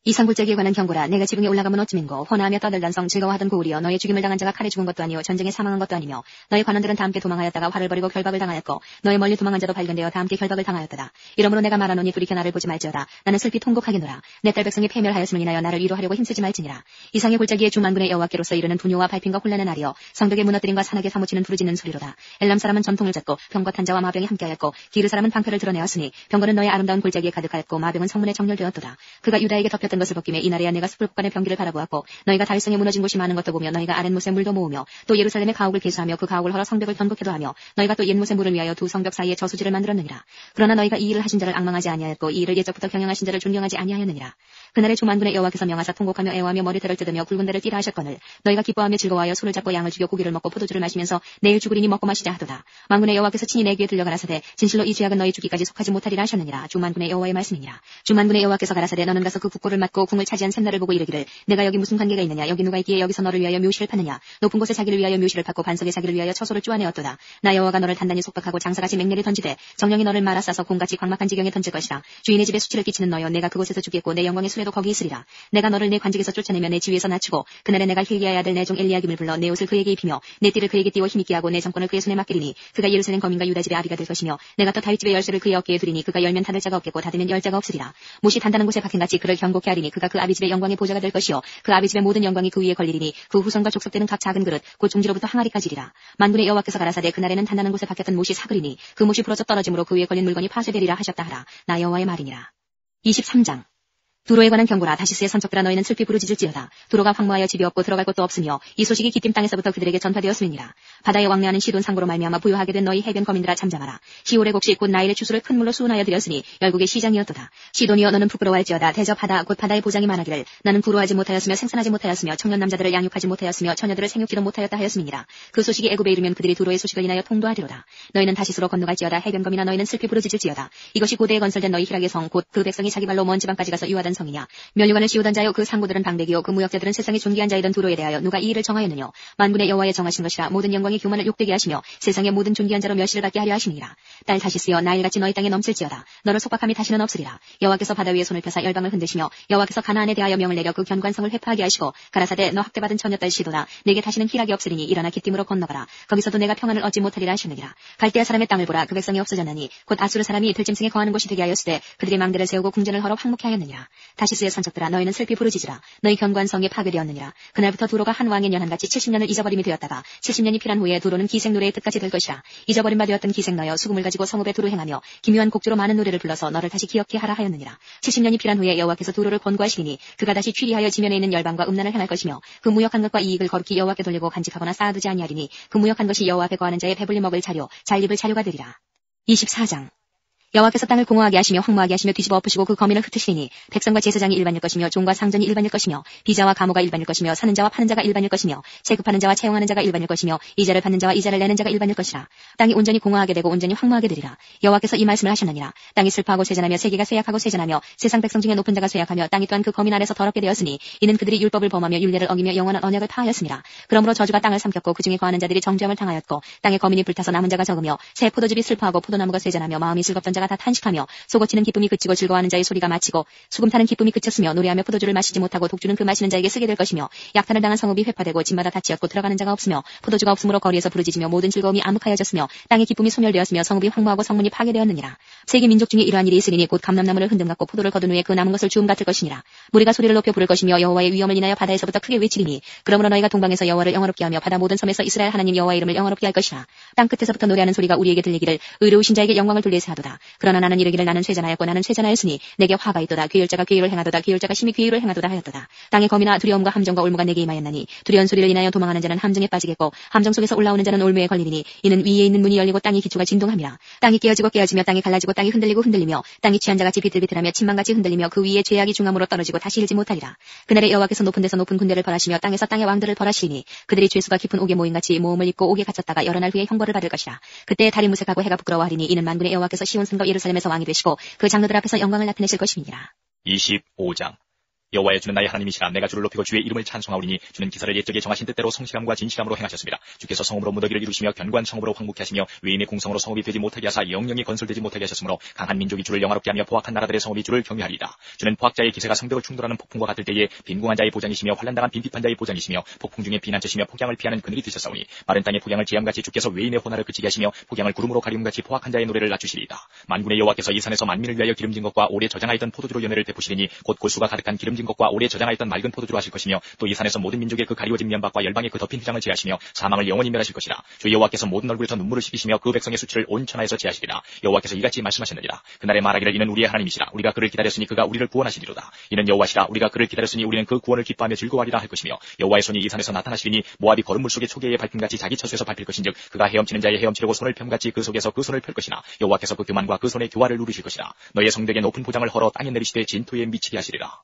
이상굴짜기에 관한 경고라. 내가 지붕에 올라가면 어찌민고 호나하며 떠들던 성 즐거워하던 고울이여 너의 죽임을 당한 자가 칼에 죽은 것도 아니요 전쟁에 사망한 것도 아니며 너의 관원들은 다 함께 도망하였다가 활을 버리고 결박을 당하였고 너의 멀리 도망한 자도 발견되어 다 함께 결박을 당하였도다. 이러므로 내가 말하노니 돌이켜 나를 보지 말지어다. 나는 슬피 통곡하겠노라. 내 딸 백성이 패멸하였음을 인하여 나를 위로하려고 힘쓰지 말지니라. 이상의 골짜기에 주 만군의 여호와께로서 이르는 분뇨와 발핀과 혼란의 날이여 성벽의 무너뜨림과 산악에 사무치는 부르짖는 소리로다. 엘람 사람은 전통을 잡고 병과 탄자와 마병이 함께하였고 기르 사람은 방패를 드러내었으니 병거는 너의 아름다운 골짜기에 가득하였고 마병은 성문에 정렬되었도다. 그가 유다에게 덮였던 것을 벗김에 이날에야 내가 숲을 북간의 병기를 바라보았고 너희가 다윗성에 무너진 곳이 많은 것도 보며 너희가 아랫못에 물도 모으며 또 예루살렘의 가옥을 개수하며 그 가옥을 헐어 성벽을 견고케도 하며 너희가 또 옛못에 물을 위하여 두 성벽 사이에 저수지를 만들었느니라. 그러나 너희가 이 일을 하신 자를 앙망하지 아니하였고 이 일을 옛적부터 경영하신 자를 존경하지 아니하였느니라. 그날에 주 만군의 여호와께서 명하사 통곡하며 애워하며 머리털을 뜯으며 굵은 데를 띠라 하셨거늘 너희가 기뻐하며 즐거워하여 소를 잡고 양을 죽여 고기를 먹고 포도주를 마시면서 내일 죽으리니 먹고 마시자 하도다. 만군의 여호와께서 친히 내 귀에 들려 가라사대 진실로 이 죄악은 너희 죽기까지 속하지 못하리라 하셨느니라. 주 만군의 여호와의 말씀이니라. 주 만군의 여호와께서 가라사대 너는 가서 그 국고를 맞고 궁을 차지한 샘날을 보고 이르기를 내가 여기 무슨 관계가 있느냐 여기 누가 있기에 여기서 너를 위하여 묘시를 파느냐 높은 곳에 자기를 위하여 묘시를 팠고 반석에 자기를 위하여 처소를 쪼아내었도다. 나 여호와가 너를 단단히 속박하고 장사같이 맹렬히 던지되 정령이 너를 말아 싸서 공같이 광막한 지경에 던질 것이라. 주인의 집에 수치를 끼치는 너여 내가 그곳에서 죽겠고 내 영광의 수레도 거기 있으리라. 내가 너를 내 관직에서 쫓아내며 내 지위에서 낮추고 그날에 내가 힐기야의 아들 내 종 엘리야김을 불러 내 옷을 그에게 입히며 내 띠를 그에게 띠워 힘있게 하고 내 정권을 그의 손에 맡기리니 그가 예루살렘 거민과 유다 집의 아비가 될 것이며 내가 또 다윗 집의 열쇠를 그의 어깨에 두리니 그가 열면 닫을 자가 없겠고 닫으면 열 자가 없으리라. 못이 단단한 곳에 박힌같이 그를 견고케 하리니 그가 그 아비 집의 영광의 보좌가 될 것이요 그 아비 집의 모든 영광이 그 위에 걸리리니 그 후손과 족속되는 각 작은 그릇 곧 종지로부터 항아리까지리라. 만군의 여호와께서 가라사대 그날에는 단단한 곳에 박혔던 못이 사그리니 그 못이 부러져 떨어짐으로 그 위에 걸린 물건이 파쇄되리라 하셨다 하라. 나 여호와의 말이니라. 23장 두로에 관한 경고라. 다시스의 선척들아 너희는 슬피 부르짖을지어다. 두로가 황무하여 집이 없고 들어갈 곳도 없으며 이 소식이 기띔 땅에서부터 그들에게 전파되었음이니라. 바다에 왕래하는 시돈 상고로 말미암아 부유하게 된 너희 해변 거민들아 잠잠하라. 시올의 곡식 곧 나일의 추수를 큰 물로 수운하여 드렸으니 열국의 시장이었도다. 시돈이여 너는 부끄러워할지어다. 대접하다 곧 바다의 보장이 많아기를 나는 부러워하지 못하였으며 생산하지 못하였으며 청년 남자들을 양육하지 못하였으며 처녀들을 생육지도 못하였다 하였음이니라. 그 소식이 애굽에 이르면 그들이 두로의 소식을 인하여 통도하리로다. 너희는 다시스로 건너갈지어다. 해변 거민아 너희는 슬피 부르짖을지어다. 이것이 고대에 건설된 너희 희락의 성 곧 그 백성이 자기 발로 먼 지방까지 가서 유하던 성이냐. 면류관을 씌우던 자요 그 상고들은 방백이요 그 무역자들은 세상에 존귀한 자이던 두로에 대하여 누가 이 일을 정하였느냐. 만군의 여호와의 정하신 것이라. 모든 영광의 교만을 욕되게 하시며 세상의 모든 존귀한 자로 멸시를 받게 하려 하시니라. 딸 다시스여 나일같이 너희 땅에 넘칠지어다. 너를 속박함이 다시는 없으리라. 여호와께서 바다 위에 손을 펴사 열방을 흔드시며 여호와께서 가나안에 대하여 명을 내려 그 견고한 성을 회파하게 하시고 가라사대 너 학대받은 처녀딸 시도나 내게 다시는 희락이 없으리니 일어나 기띔으로 건너가라. 거기서도 내가 평안을 얻지 못하리라 하시느니라. 갈대아 사람의 땅을 보라. 그 백성이 없어졌나니 곧 아수르 사람이 들짐승에 거하는 곳이 되게 하였으되 그들이 망대를 세우고 궁전을 헐어 황무케 하였느니라. 다시스의 선척들아 너희는 슬피 부르짖으라. 너희 견고한 성에 파괴되었느니라. 그날부터 두로가 한 왕의 년한같이 70년을 잊어버림이 되었다가 70년이 필한 후에 두로는 기생 노래의 뜻까지 될 것이라. 잊어버림 바 되었던 기생 너여 수금을 가지고 성읍에 두루 행하며 기묘한 곡조로 많은 노래를 불러서 너를 다시 기억케 하라 하였느니라. 70년이 필한 후에 여호와께서 두로를 권고하시리니 그가 다시 취리하여 지면에 있는 열방과 음란을 행할 것이며 그 무역한 것과 이익을 거룩히 여호와께 돌리고 간직하거나 쌓아두지 아니하리니 그 무역한 것이 여호와 앞에 거하는 자의 배불리 먹을 자료 잘 입을 자료가 되리라. 24장 여호와께서 땅을 공허하게 하시며 황무하게 하시며 뒤집어 엎으시고 그 거민을 흩으시리니 백성과 제사장이 일반일 것이며 종과 상전이 일반일 것이며 비자와 가모가 일반일 것이며 사는 자와 파는 자가 일반일 것이며 체급하는 자와 채용하는 자가 일반일 것이며 이자를 받는 자와 이자를 내는 자가 일반일 것이라. 땅이 온전히 공허하게 되고 온전히 황무하게 되리라. 여호와께서 이 말씀을 하셨느니라. 땅이 슬퍼하고 쇠잔하며 세계가 쇠약하고 쇠잔하며 세상 백성 중에 높은 자가 쇠약하며 땅이 또한 그 거민 아래서 더럽게 되었으니 이는 그들이 율법을 범하며 율례를 어기며 영원한 언약을 파하였습니다. 그러므로 저주가 땅을 삼켰고 그 중에 거하는 자들이 정죄함을 당하였고 땅에 거민이 불타서 남은 자가 적으며 새 포도즙이 슬퍼하고 포도나무가 쇠잔하며 마음이 즐겁던 자가 다 탄식하며 속어치는 기쁨이 그치고 즐거워하는 자의 소리가 마치고 수금타는 기쁨이 그쳤으며 노래하며 포도주를 마시지 못하고 독주는 그 마시는 자에게 쓰게 될 것이며 약탈을 당한 성읍이 회파되고 집마다 닫히었고 들어가는 자가 없으며 포도주가 없으므로 거리에서 부르짖으며 모든 즐거움이 암흑하여졌으며 땅의 기쁨이 소멸되었으며 성읍이 황무하고 성문이 파괴되었느니라. 세계 민족 중에 이러한 일이 있으리니 곧 감람나무를 흔듦 같고 포도를 거둔 후에 그 남은 것을 주움 같을 것이니라. 무리가 소리를 높여 부를 것이며 여호와의 위엄을 인하여 바다에서부터 크게 외치리니 그러므로 너희가 동방에서 여호와를 영화롭게 하며 바다 모든 섬에서 이스라엘 하나님 여호와의 이름을 영화롭게 할 것이라. 땅 끝에서부터 노래하는 소리가 우리에게 들리기를 의로우신 자에게 영광을 돌리세 하도다. 그러나 나는 이르기를 나는 쇠잔하였고 나는 쇠잔하였으니 내게 화가 있도다. 괴율자가 괴율을 행하도다. 괴율자가 심히 괴율을 행하도다 하였도다. 땅의 검이나 두려움과 함정과 올무가 내게 임하였나니 두려운 소리를 인하여 도망하는 자는 함정에 빠지겠고 함정 속에서 올라오는 자는 올무에 걸리리니 이는 위에 있는 문이 열리고 땅의 기초가 진동함이라. 땅이 깨어지고 깨어지며 땅이 갈라지고 땅이 흔들리고 흔들리며 땅이 취한 자같이 비틀비틀하며 침망같이 흔들리며 그 위에 죄악이 중함으로 떨어지고 다시 일지 못하리라. 그날에 여호와께서 높은 데서 높은 군대를 벌하시며 땅에서 땅의 왕들을 벌하시리니 그들이 죄수가 깊은 옥에 모임같이 모험을 입고 옥에 갇혔다가 여러 날 후에 형벌을 받을 것이라. 그때 달이 무색하고 해가 부끄러워하리니 이는 만군의 여호와께서 시온 성과 예루살렘에서 왕이 되시고 그 장로들 앞에서 영광을 나타내실 것임이니라. 25장 여호와여 주는 나의 하나님이시라. 내가 주를 높이고 주의 이름을 찬송하오리니 주는 기사를 옛적에 정하신 뜻대로 성실함과 진실함으로 행하셨습니다. 주께서 성읍으로 무더기를 이루시며 견고한 성읍으로 황무케 하시며 외인의 궁성으로 성읍이 되지 못하게 하사 영영이 건설되지 못하게 하셨으므로 강한 민족이 주를 영화롭게 하며 포악한 나라들의 성읍이 주를 경외하리이다. 주는 포악자의 기세가 성벽을 충돌하는 폭풍과 같을 때에 빈궁한 자의 보장이시며 환난당한 빈핍한 자의 보장이시며 폭풍 중에 피난처시며 폭양을 피하는 그늘이 되셨사오니 마른 땅의 폭양을 지함같이 주께서 외인의 호날을 그치게 하시며 폭양을 구름으로 가리움같이 포악한 자의 노래를 낮추시리이다. 만군의 여호와께서 이 산에서 만민을 위하여 기름진 것과 오래 저장하였던 포도주로 연회를 베푸시리니 곧 골수가 가득한 기름진 것과 오래 저장하였던 맑은 포도주로 하실 것이며 또 이 산에서 모든 민족의 그 가리워진 면박과 열방의 그 덮인 휘장을 제하시며 사망을 영원히 멸하실 것이라. 주 여호와께서 모든 얼굴에서 눈물을 씻기시며 그 백성의 수치를 온 천하에서 제하시리라. 여호와께서 이같이 말씀하셨느니라. 그날에 말하기를 이는 우리의 하나님이시라. 우리가 그를 기다렸으니 그가 우리를 구원하시리로다. 이는 여호와시라. 우리가 그를 기다렸으니 우리는 그 구원을 기뻐하며 즐거워하리라 할 것이며 여호와의 손이 이 산에서 나타나시리니 모압이 거름물 속에 초계의 밟힘같이 자기 처소에서 밟힐 것인즉 그가 헤엄치는 자의 헤엄치려고 손을 펴같이 그 속에서 그 손을 펼 것이나 여호와께서 그 교만과 그 손의 교화를 누르실 것이라. 너의 성벽에 높은 보장을 헐어 땅에 내리시되 진토에 미치게 하시리라.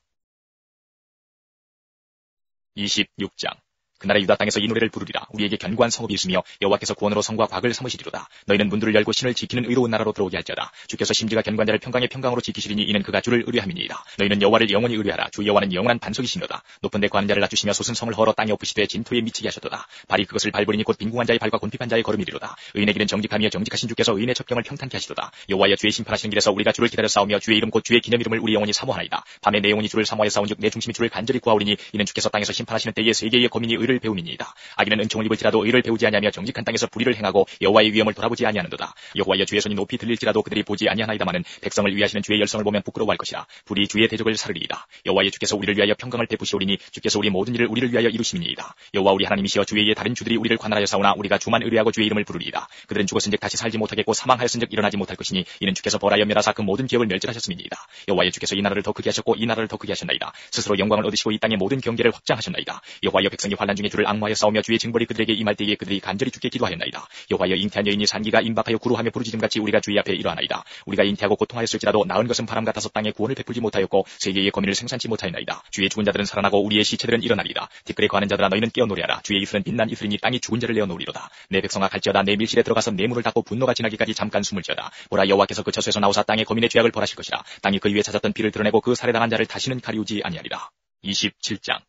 26장 그날에 유다 땅에서 이 노래를 부르리라. 우리에게 견고한 성읍이 있으며 여호와께서 구원으로 성과 곽을 삼으시리로다. 너희는 문들을 열고 신을 지키는 의로운 나라로 들어오게 할지어다. 주께서 심지가 견고한 자를 평강의 평강으로 지키시리니 이는 그가 주를 의뢰함이니이다. 너희는 여호와를 영원히 의뢰하라. 주 여호와는 영원한 반석이시니로다. 높은 데 거하는 자를 낮추시며 솟은 성을 헐어 땅에 엎으시되 진토에 미치게 하셨도다. 발이 그것을 밟으리니 곧 빈궁한 자의 발과 곤핍한 자의 걸음이리로다. 의인의 길은 정직하며 정직하신 주께서 의인의 첩경을 평탄케 하시도다. 여호와여 주의 심판하시는 길에서 우리가 주를 기다려 싸우며 주의 이름 곧 주의 기념 이름을 우리 영혼이 사모하나이다. 밤에 내 영혼이 주를 사모하여 싸운즉 내 중심이 주를 간절히 구하오리니 이는 주께서 땅에서 심판하시는 때에 세계의 거민이 의를 배움이니이다. 악인은 은총을 입을지라도 의를 배우지 아니하며 정직한 땅에서 불의를 행하고 여호와의 위엄을 돌아보지 아니하는도다. 여호와여 주의 손이 높이 들릴지라도 그들이 보지 아니하나이다마는 백성을 위하시는 주의 열성을 보면 부끄러워할 것이라. 불이 주의 대적을 사르리이다. 여호와의 주께서 우리를 위하여 평강을 베푸시오리니 주께서 우리 모든 일을 우리를 위하여 이루심이니이다. 여호와 우리 하나님이시여 주 외에 다른 주들이 우리를 관할하여 싸우나 우리가 주만 의뢰하고 주의 이름을 부르리이다. 그들은 죽었은즉 다시 살지 못하겠고 사망하였은즉 일어나지 못할 것이니 이는 주께서 벌하여 멸하사 그 모든 기업을 멸절하셨음이니이다. 여호와여 주께서 이 나라를 더 크게 하셨고 이 나라를 더 크게 하셨나이다. 스스로 영광을 얻으시고 이 땅의 모든 경계를 확장하셨나이다. 여호와여 백성이 환난 중에 주를 앙모하여 싸우며 주의 징벌이 그들에게 임할 때에 그들이 간절히 주께 기도하였나이다. 여호와여 잉태한 여인이 산기가 임박하여 구루하며 부르짖음같이 우리가 주의 앞에 이러하나이다. 우리가 잉태하고 고통하였을지라도 낳은 것은 바람 같아서 땅에 구원을 베풀지 못하였고 세계의 거민을 생산치 못하였나이다. 주의 죽은 자들은 살아나고 우리의 시체들은 일어나리다. 뒷글에 거하는 자들아 너희는 깨어 노래하라. 주의 이슬은 빛난 이슬이니 땅이 죽은 자를 내어 놓으리로다. 내 백성아 갈지어다. 내 밀실에 들어가서 내 문을 닫고 분노가 지나기까지 잠깐 숨을지어다. 보라 여호와께서 그 처소에서 나오사 땅의 거민의 죄악을 벌하실 것이라. 땅이 그 위에 찾았던 피를 드러내고 그 살해당한 자를 다시는 가리우지 아니하리라. 27장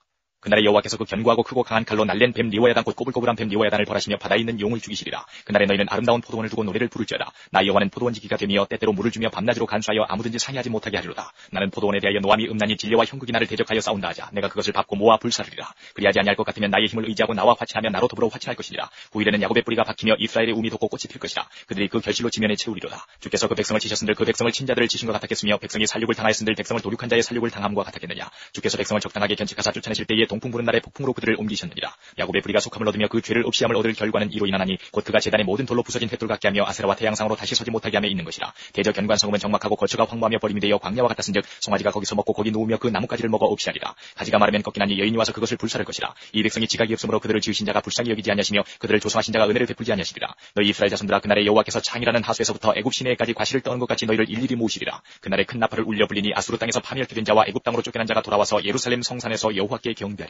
그날에 여호와께서 그 견고하고 크고 강한 칼로 날랜 뱀 리워야단 곧 꼬불꼬불한 뱀 리워야단을 벌하시며 바다에 있는 용을 죽이시리라. 그날에 너희는 아름다운 포도원을 두고 노래를 부를지어다. 나 여호와는 포도원 지기가 되며 때때로 물을 주며 밤낮으로 간수하여 아무든지 상의하지 못하게 하리로다. 나는 포도원에 대하여 노함이 음란히 진려와 형극이 나를 대적하여 싸운다 하자. 내가 그것을 밟고 모아 불사르리라. 그리하지 아니할 것 같으면 나의 힘을 의지하고 나와 화친하며 나로 더불어 화친할 것이니라. 후일에는 야곱의 뿌리가 박히며 이스라엘의 우미 돋고 꽃이 필 것이라. 그들이 그 결실로 지면에 채우리로다. 주께서 그 백성을 치셨은들 그 백성을 친 자들을 치신 것 같았겠으며 백성이 살육을 당하였은들 백성을 도륙한 자의 살육을 당함과 같았겠느냐. 주께서 백성을 적당하게 견책하사 쫓아내실 때에 동풍 부는 날에 폭풍으로 그들을 옮기셨느니라. 야곱의 뿌리가 속함을 얻으며 그 죄를 없이함을 얻을 결과는 이로 인하나니 곧 그가 제단의 모든 돌로 부서진 횃돌 같게 하며 아세라와 태양상으로 다시 서지 못하게 하며 있는 것이라. 대저 견고한 성읍은 적막하고 거처가 황무하며 버림이 되어 광야와 같았은즉 송아지가 거기서 먹고 거기 누우며 그 나뭇가지를 먹어 없이하리라. 가지가 마르면 꺾이나니 여인이 와서 그것을 불사를 것이라. 이 백성이 지각이 없으므로 그들을 지으신 자가 불쌍히 여기지 아니하시며 그들을 조성하신 자가 은혜를 베풀지 아니하시리라. 너희 이스라엘 자손들아 그날에 여호와께서 창이라는 하수에서부터 애굽 시내에까지 과실을 떠는 것 같이 너희를 일일이 모으시리라. 그날에 큰 나팔을 울려 불리니 아수르 땅에서 파멸케 된 자와 애굽 땅으로 쫓겨난 자가 돌아와서 예루살렘 성산에서 여호와께 경배하리라.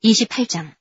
28장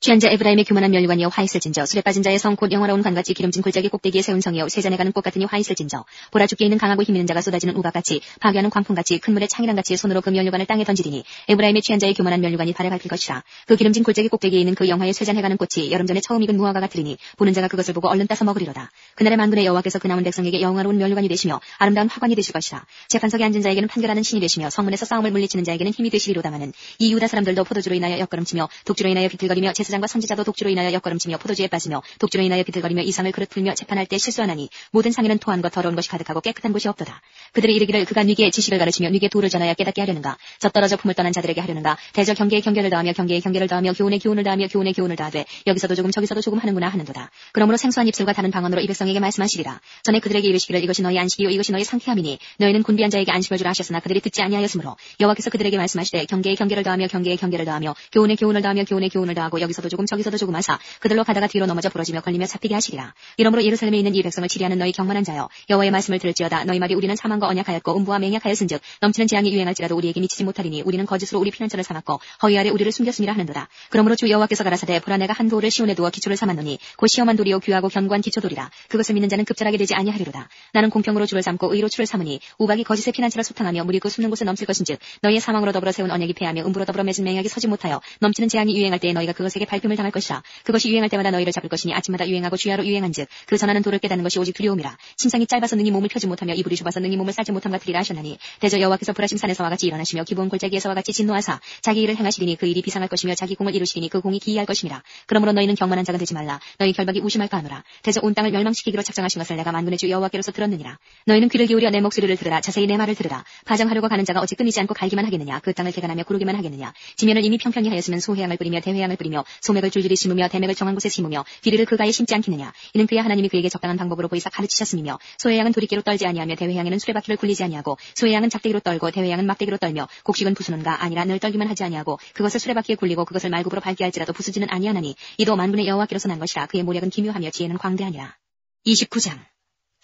취한 자 에브라임의 교만한 멸관이여 화 있을진저 술에 빠진 자의 성 곧 영화로운 관같이 기름진 골짜기 꼭대기에 세운 성이여 세잔에 가는 꽃 같으니 화 있을진저 보라 주께 있는 강하고 힘있는 자가 쏟아지는 우박같이 파괴하는 광풍같이 큰 물의 창이랑같이 손으로 그 면류관을 땅에 던지리니 에브라임의 취한 자의 교만한 면류관이 발에 밟힐 것이라. 그 기름진 골짜기 꼭대기에 있는 그 영화의 쇠잔해 가는 꽃이 여름 전에 처음 익은 무화과 같으리니 보는 자가 그것을 보고 얼른 따서 먹으리로다. 그날의 만군의 여호와께서 그 남은 백성에게 영화로운 면류관이 되시며 아름다운 화관이 되실 것이라. 재판석에 앉은 자에게는 판결하는 신이 되시며 성문에서 싸움을 물리치는 자에게는 힘이 되시리로다마는 이 유다 사람들도 포도주로 인하여 엿걸음치며 독주로 인하여 비틀거리며 제사장 제사장과 선지자도 독주로 인하여 옆걸음치며 포도주에 빠지며 독주로 인하여 비틀거리며 이상을 그릇 풀며 재판할 때 실수하나니 모든 상에는 토한 것 더러운 것이 가득하고 깨끗한 곳이 없도다. 그들이 이르기를 그가 뉘게 지식을 가르치며 뉘게 도를 전하여 깨닫게 하려는가. 젖떨어져 품을 떠난 자들에게 하려는가. 대저 경계에 경계를 더하며 경계에 경계를 더하며 교훈에 교훈을 더하며 교훈에 교훈을 더하되 여기서도 조금 저기서도 조금 하는구나 하는도다. 그러므로 생소한 입술과 다른 방언으로 이 백성에게 말씀하시리라. 전에 그들에게 이르시기를 이것이 너희 안식이요 이것이 너희 상쾌함이니 너희는 곤비한 자에게 안식을 주라 하셨으나 그들이 듣지 아니하였으므로 여호와께서 그들에게 말씀하시되 경계에 경계를 더하며 경계에 경계를 더하며 교훈에 교훈을 더하며 교훈에 교훈을 더하고 여기서도 조금 저기서도 조금 하사 그들로 가다가 뒤로 넘어져 부러지며 걸리며 잡히게 하시리라. 이러므로 예루살렘에 있는 이 백성을 치리하는 너희 경건한 자여 여호와의 말씀을 들을지어다. 너희 말이 우리는 사망과 언약하였고 음부와 맹약하였은즉 넘치는 재앙이 유행할지라도 우리에게 미치지 못하리니 우리는 거짓으로 우리 피난처를 삼았고 허위 아래 우리를 숨겼음이라 하는도다. 그러므로 주 여호와께서 가라사대 보라 내가 한 돌을 시온에 두어 기초를 삼았노니 곧 시험한 돌이요 귀하고 견고한 기초돌이라. 그것을 믿는 자는 급절하게 되지 아니하리로다. 나는 공평으로 주를 삼고 의로 주를 삼으니 우박이 거짓의 피난처라 소탕하며 물이 그 숨는 곳에 넘칠 것인즉 너희의 사망으로 더불어 세운 언약이 패하며 음부로 더불어 맺은 맹약이 서지 못하여 넘치는 재앙이 유행할 때에 너희가 그것에게 밟힘을 당할 것이라. 그것이 유행할 때마다 너희를 잡을 것이니 아침마다 유행하고 주야로 유행한즉 그 전하는 돌을 깨닫는 것이 오직 두려움이라. 신상이 짧아서 능히 몸을 펴지 못하며 이불이 좁아서 능히 몸을 싸지 못함 같으리라 하셨나니 대저 여호와께서 불하심 산에서와 같이 일어나시며 기브온 골짜기에서와 같이 진노하사 자기 일을 행하시리니 그 일이 비상할 것이며 자기 공을 이루시리니 그 공이 기이할 것임이라. 그러므로 너희는 경건한 자가 되지 말라. 너희 결박이 우심할까 하노라. 대저 온 땅을 멸망시키기로 작정하신 것을 내가 만군의 주 여호와께로서 들었느니라. 너희는 귀를 기울여 내 목소리를 들으라. 자세히 내 말을 들으라. 파정하려고 가는 자가 어찌 끊이지 않고 갈기만 하겠느냐. 그 땅을 개간하며 구르기만 하겠느냐. 지면을 이미 평평히 하였으면 소해양을 뿌리며 대회양을 뿌리며 소맥을 줄줄이 심으며 대맥을 정한 곳에 심으며 비리를 그 가에 심지 않겠느냐. 이는 그의 하나님이 그에게 적당한 방법으로 보이사 가르치셨음이며 소해양은 도리깨로 떨지 아니하며 대회양에는 수레바퀴를 굴리지 아니하고 소해양은 작대기로 떨고 대회양은 막대기로 떨며 곡식은 부수는가 아니라 늘 떨기만 하지 아니하고 그것을 수레바퀴에 굴리고 그것을 말굽으로 밟게 할지라도 부수지는 아니하나니 이도 만군의 여호와께로서 난 것이라. 그의 모략은 기묘하며 지혜는 광대하니라. 29장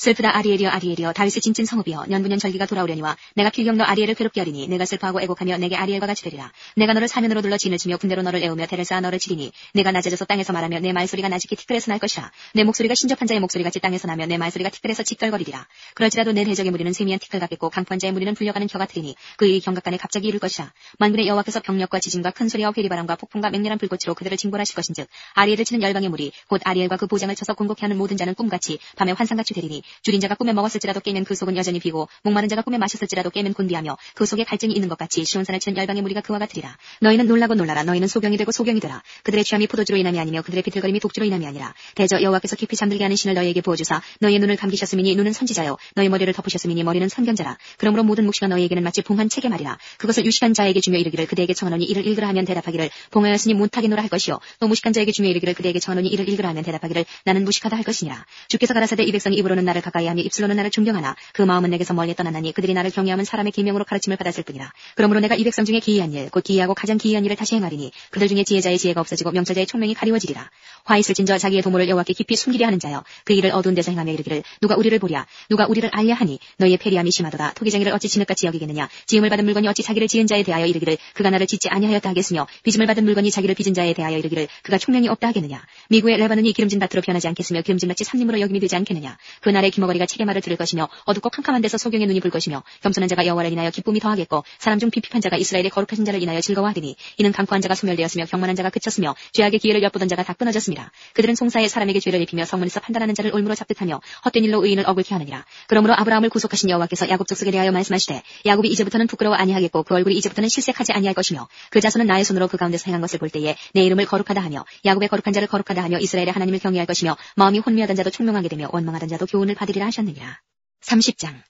슬프다 아리엘이여 아리엘이여 다윗의 진진 성읍이여 년분년 절기가 돌아오려니와 내가 필경 너 아리엘을 괴롭게 하리니 내가 슬퍼하고 애곡하며 내게 아리엘과 같이 되리라. 내가 너를 사면으로 둘러 진을 치며 군대로 너를 애우며 대를 쌓아 너를 치리니 내가 낮아져서 땅에서 말하며 내 말소리가 나직히 티끌에서 날 것이라. 내 목소리가 신접한 자의 목소리같이 땅에서 나며 내 말소리가 티끌에서 짓걸거리리라. 그럴지라도 내 대적의 무리는 세미한 티끌 같겠고 강포한 자의 무리는 불려가는 겨 같으리니 그 일이 경각간에 갑자기 이룰 것이라. 만군의 여호와께서 병력과 지진과 큰 소리와 회리바람과 폭풍과 맹렬한 불꽃으로 그들을 징벌하실 것인즉 아리엘을 치는 열방의 무리 곧 아리엘과 그 보장을 쳐서 곤곡해 하는 모든 자는 꿈같이 밤에 환상같이 되리니 줄인 자가 꿈에 먹었을지라도 깨면 그 속은 여전히 비고 목마른 자가 꿈에 마셨을지라도 깨면 곤비하며 그 속에 갈증이 있는 것 같이 시온산을 치는 열방의 무리가 그와 같으리라. 너희는 놀라고 놀라라. 너희는 소경이 되고 소경이 되라. 그들의 취함이 포도주로 인함이 아니며 그들의 비틀거림이 독주로 인함이 아니라 대저 여호와께서 깊이 잠들게 하는 신을 너희에게 부어주사 너희의 눈을 감기셨음이니 눈은 선지자요 너희 머리를 덮으셨음이니 머리는 선견자라. 그러므로 모든 묵시가 너희에게는 마치 봉한 책의 말이라. 그것을 유식한 자에게 주며 이르기를 그대에게 청하노니 이를 읽으라 하면 대답하기를 봉하였으니 못하겠노라 할 것이요 또 무식한 자에게 주며 이르기를 그대에게 청하노니 이를 읽으라 하면 대답하기를 나는 무식하다 할 것이니라. 주께서 가라사대 이 백성이 입으로는 나를 가까이하며 입술로는 나를 존경하나 그 마음은 내게서 멀리 떠나나니 그들이 나를 경외하면 사람의 계명으로 가르침을 받았을 뿐이라. 그러므로 내가 이 백성 중에 기이한 일 곧 기이하고 가장 기이한 일을 다시 행하리니 그들 중에 지혜자의 지혜가 없어지고 명철자의 총명이 가리워지리라. 화 있을진저 자기의 도모를 여호와께 깊이 숨기려 하는 자여 그 일을 어두운 데서 행하며 이르기를 누가 우리를 보랴 누가 우리를 알랴 하니 너희의 패리함이 심하도다. 토기쟁이를 어찌 진흙같이 여기겠느냐. 지음을 받은 물건이 어찌 자기를 지은 자에 대하여 이르기를 그가 나를 짓지 아니하였다 하겠으며 빚음을 받은 물건이 자기를 빚은 자에 대하여 이르기를 그가 총명이 없다 하겠느냐. 미구의 레바논이 기름진 밭으로 변하지 않겠으며 기름진 밭이 삼림으로 여김이 되지 않겠느냐. 그날의 귀머거리가 책의 말을 들을 것이며 어둡고 캄캄한 데서 소경의 눈이 불 것이며 겸손한 자가 여호와를 인하여 기쁨이 더하겠고 사람 중 피핍한 자가 이스라엘의 거룩하신 자를 인하여 즐거워하리니 이는 강포한 자가 소멸되었으며 경만한 자가 그쳤으며 죄악의 기회를 엿보던 자가 다 끊어졌습니다. 그들은 송사에 사람에게 죄를 입히며 성문에서 판단하는 자를 올무로 잡듯하며 헛된 일로 의인을 억울케 하느니라. 그러므로 아브라함을 구속하신 여호와께서 야곱 족속에 대하여 말씀하시되 야곱이 이제부터는 부끄러워 아니하겠고 그 얼굴이 이제부터는 실색하지 아니할 것이며 그 자손은 나의 손으로 그 가운데서 행한 것을 볼 때에 내 이름을 거룩하다 하며 야곱의 거룩한 자를 거룩하다 하며 이스라엘의 하나님을 경외할 것이며 마음이 혼미하던 자도 총명하게 되며 원망하던 자도 교훈을 받으리라 하셨느니라. 30장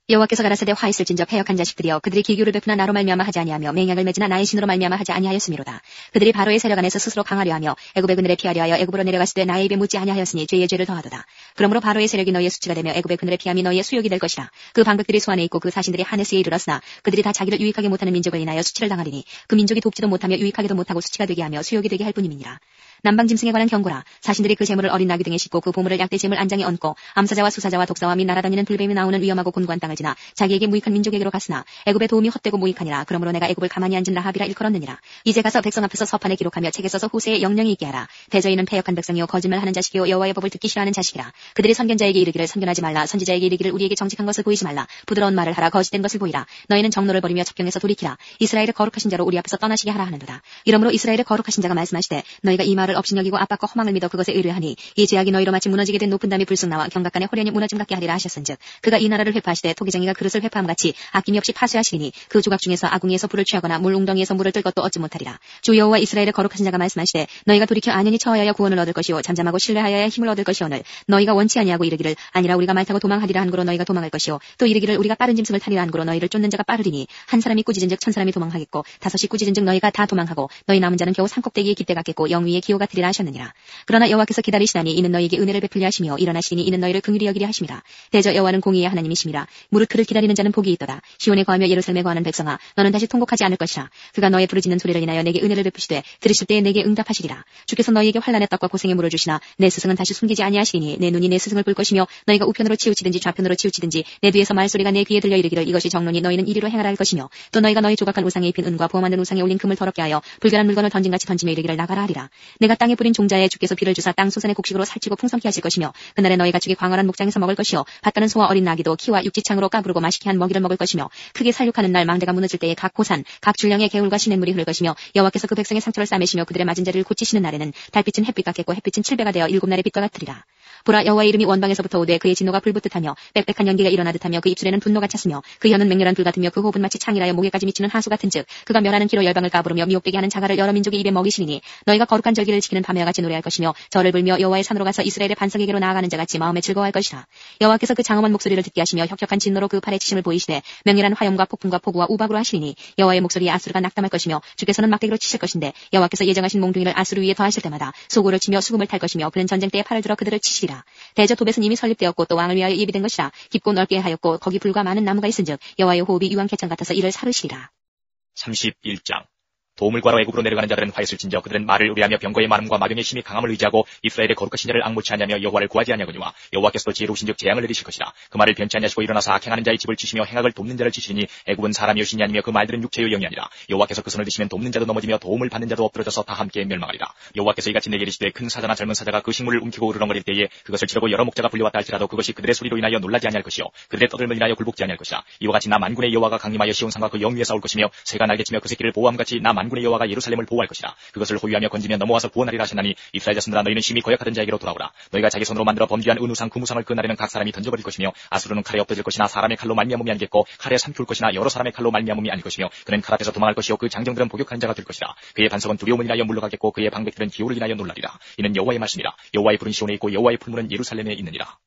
여호와께서 가라사대 화 있을진저 패역한 자식들이여 그들이 기교를 베푸나 나로 말미암아 하지 아니하며 맹약을 맺으나 나의 신으로 말미암아 하지 아니하였음이로다. 그들이 바로의 세력 안에서 스스로 강하려 하며 애굽의 그늘에 피하려 하여 애굽으로 내려갔을 때 나의 입에 묻지 아니하였으니 죄의 죄를 더하도다. 그러므로 바로의 세력이 너희의 수치가 되며 애굽의 그늘에 피함이 너희의 수욕이 될 것이라. 그 방백들이 소안에 있고 그 사신들이 하네스에 이르렀으나 그들이 다 자기를 유익하게 못하는 민족을 인하여 수치를 당하리니 그 민족이 돕지도 못하며 유익하게도 못하고 수치가 되게 하며 수욕이 되게 할 뿐임이니라. 남방 짐승에 관한 경고라. 사신들이 그 재물을 어린 나귀 등에 싣고 그 보물을 약대 재물 안장에 얹고 암사자와 수사자와 독사와 및 날아다니는 들뱀이 나오는 위험하고 곤고한 땅을 지나 자기에게 무익한 민족에게로 갔으나 애굽의 도움이 헛되고 무익하니라. 그러므로 내가 애굽을 가만히 앉은 라합이라 일컬었느니라. 이제 가서 백성 앞에서 서판에 기록하며 책에 써서 후세에 영령이 있게 하라. 대저희는 패역한 백성이요 거짓말하는 자식이요 여호와의 법을 듣기 싫어하는 자식이라. 그들이 선견자에게 이르기를 선견하지 말라. 선지자에게 이르기를 우리에게 정직한 것을 보이지 말라. 부드러운 말을 하라. 거짓된 것을 보이라. 너희는 정노를 버리며 접경에서 돌이키라. 이스라엘의 거룩하신 자로 우리 앞에서 떠나시게 하라 하는도다. 이러므로 이스라엘의 거룩하신 자가 말씀하시되 너희가 이 말을 나를 업신여기고 압박과 허망을 믿어 그것에 의뢰하니 이 제약이 너희로 마치 무너지게 된 높은 담이 불쑥 나와 경각간에 호련히 무너짐 같게 하리라 하셨은즉 그가 이 나라를 회파하시되 토기장이가 그릇을 회파함같이 아낌없이 파쇄하시리니 그 조각 중에서 아궁이에서 불을 취하거나 물 웅덩이에서 물을 뜰 것도 얻지 못하리라. 주 여호와 이스라엘의 거룩하신 자가 말씀하시되 너희가 돌이켜 안연히 처하여야 구원을 얻을 것이요 잠잠하고 신뢰하여야 힘을 얻을 것이오늘 너희가 원치 아니하고 이르기를 아니라 우리가 말 타고 도망하리라 한고로 너희가 도망할 것이요 또 이르기를 우리가 빠른 짐승을 타리라 한고로 너희를 쫓는 자가 빠르리니 한 사람이 꾸짖은즉 천 사람이 도망하겠고 다섯이 꾸짖은즉 너희가 다 도망하고 너희 남은 자는 겨우 산꼭대기의 깃대 같겠고 영위의 기호 같으리라 하셨느니라. 그러나 여호와께서 기다리시나니 이는 너희에게 은혜를 베풀려 하시며 일어나시니 이는 너희를 긍휼히 여기리 하심이라. 대저 여호와는 공의의 하나님이심이라. 무릇 그를 기다리는 자는 복이 있도다. 시온에 거하며 예루살렘에 거하는 백성아 너는 다시 통곡하지 않을 것이라. 그가 너의 부르짖는 소리를 인하여 내게 은혜를 베푸시되 들으실 때에 내게 응답하시리라. 주께서 너희에게 환난의 떡과 고생의 물을 주시나 내 스승은 다시 숨기지 아니하시리니 내 눈이 내 스승을 볼 것이며 너희가 우편으로 치우치든지 좌편으로 치우치든지 내 뒤에서 말소리가 내 귀에 들려 이르기를 이것이 정론이 너희는 이리로 행하라 할 것이며 또 너희가 너희 조각한 우상에 입힌 은과 부어 만든 우상에 올린 금을 더럽게 하여 불결한 물건을 던진같이 던지며 이르기를 나가라 하리라. 내가 땅에 뿌린 종자에 주께서 비를 주사 땅 소산의 곡식으로 살찌고 풍성케 하실 것이며 그날에 너희 가축이 광활한 목장에서 먹을 것이요 밭가는 소와 어린 나귀도 키와 육지창으로 까부르고 맛있게 한 먹이를 먹을 것이며 크게 살육하는 날 망대가 무너질 때에 각 고산 각 줄령의 개울과 시냇물이 흐를 것이며 여호와께서 그 백성의 상처를 싸매시며 그들의 맞은 자리를 고치시는 날에는 달빛은 햇빛 같겠고 햇빛은 7배가 되어 7날의 빛과 같으리라. 보라 여호와의 이름이 원방에서부터 오되 그의 진노가 불붙듯하며 빽빽한 연기가 일어나듯하며 그 입술에는 분노가 찼으며 그 혀는 맹렬한 불 같으며 그 호흡은 마치 창이라여 목에까지 미치는 하수 같은즉 그가 멸하는 기로 열방을 까부르며 미혹되게 하는 자갈을 여러 민족의 입에 먹이시리니 너희가 거룩한 절기를 지키는 밤에와 같이 노래할 것이며 저를 불며 여호와의 산으로 가서 이스라엘의 반석에게로 나아가는 자같이 마음에 즐거워할 것이라. 여호와께서 그 장엄한 목소리를 듣게 하시며 혁혁한 진노로 그 팔에 치심을 보이시되 맹렬한 화염과 폭풍과 폭우와 우박으로 하시리니 여호와의 목소리에 아수르가 낙담할 것이며 주께서는 막대기로 치실 것인데 여호와께서 예정하신 몽둥이를 아수르 위에 더하실 때마다 소고를 치며 수금을 탈 것이며 그는 전쟁때에 팔을 들어 그들을 치시리라. 대저 도벳은 이미 설립되었고 또 왕을 위하여 예비된 것이라. 깊고 넓게 하였고 거기 불과 많은 나무가 있은즉 여호와의 호흡이 유황캐창 같아서 이를 사르시리라. 31장 도움을 구하러 애굽으로 내려가는 자들은 화했을진저 그들은 말을 의뢰하며 병거의 많음과 마병의 힘이 강함을 의지하고 이스라엘의 거룩하신 자를 앙무치 아니하며 여호와를 구하지 아니하거니와 여호와께서도 지혜로우신즉 재앙을 내리실 것이라. 그 말을 변치 아니하시고 일어나서 악행하는 자의 집을 치시며 행악을 돕는 자를 치시니 애굽은 사람이요 신이 아니며 그 말들은 육체요 영이 아니라. 여호와께서 그 손을 드시면 돕는 자도 넘어지며 도움을 받는 자도 엎드러져서 다 함께 멸망하리라. 여호와께서 이같이 내게 이르시되 큰 사자나 젊은 사자가 그 식물을 움키고 으르렁거릴 때에 그것을 치려고 여러 목자가 불려왔다 할지라도 그것이 그들의 소리로 인하여 놀라지 아니할 것이요 그들의 떠들음을 인하여 굴복지 아니할 것이라. 이와 같이 나 만군의 여호와가 강림하여 시온산과 그 영 위에 싸울 것이며 새가 날개치며 그 새끼를 보호함같이 나 만군의 여호와가 예루살렘을 보호할 것이라. 그것을 호위하며 건지며 넘어와서 구원하리라 하셨나니 이스라엘 자손들아 너희는 심히 거역하던 자에게로 돌아오라. 너희가 자기 손으로 만들어 범죄한 은우상 금우상을 그 날에는 각 사람이 던져버릴 것이며 아수르는 칼에 엎드질 것이나 사람의 칼로 말미암음이 아니겠고 칼에 삼키울 것이나 여러 사람의 칼로 말미암음이 아닐 것이며 그는 칼 앞에서 도망할 것이요 그 장정들은 복역하는 자가 될 것이라. 그의 반석은 두려움을 인하여 물러가겠고 그의 방백들은 기호를 인하여 놀라리라. 이는 여호와의 말씀이라. 여호와의 불은 시온에 있고 여호와의 풀무는 예루살렘에 있느니라.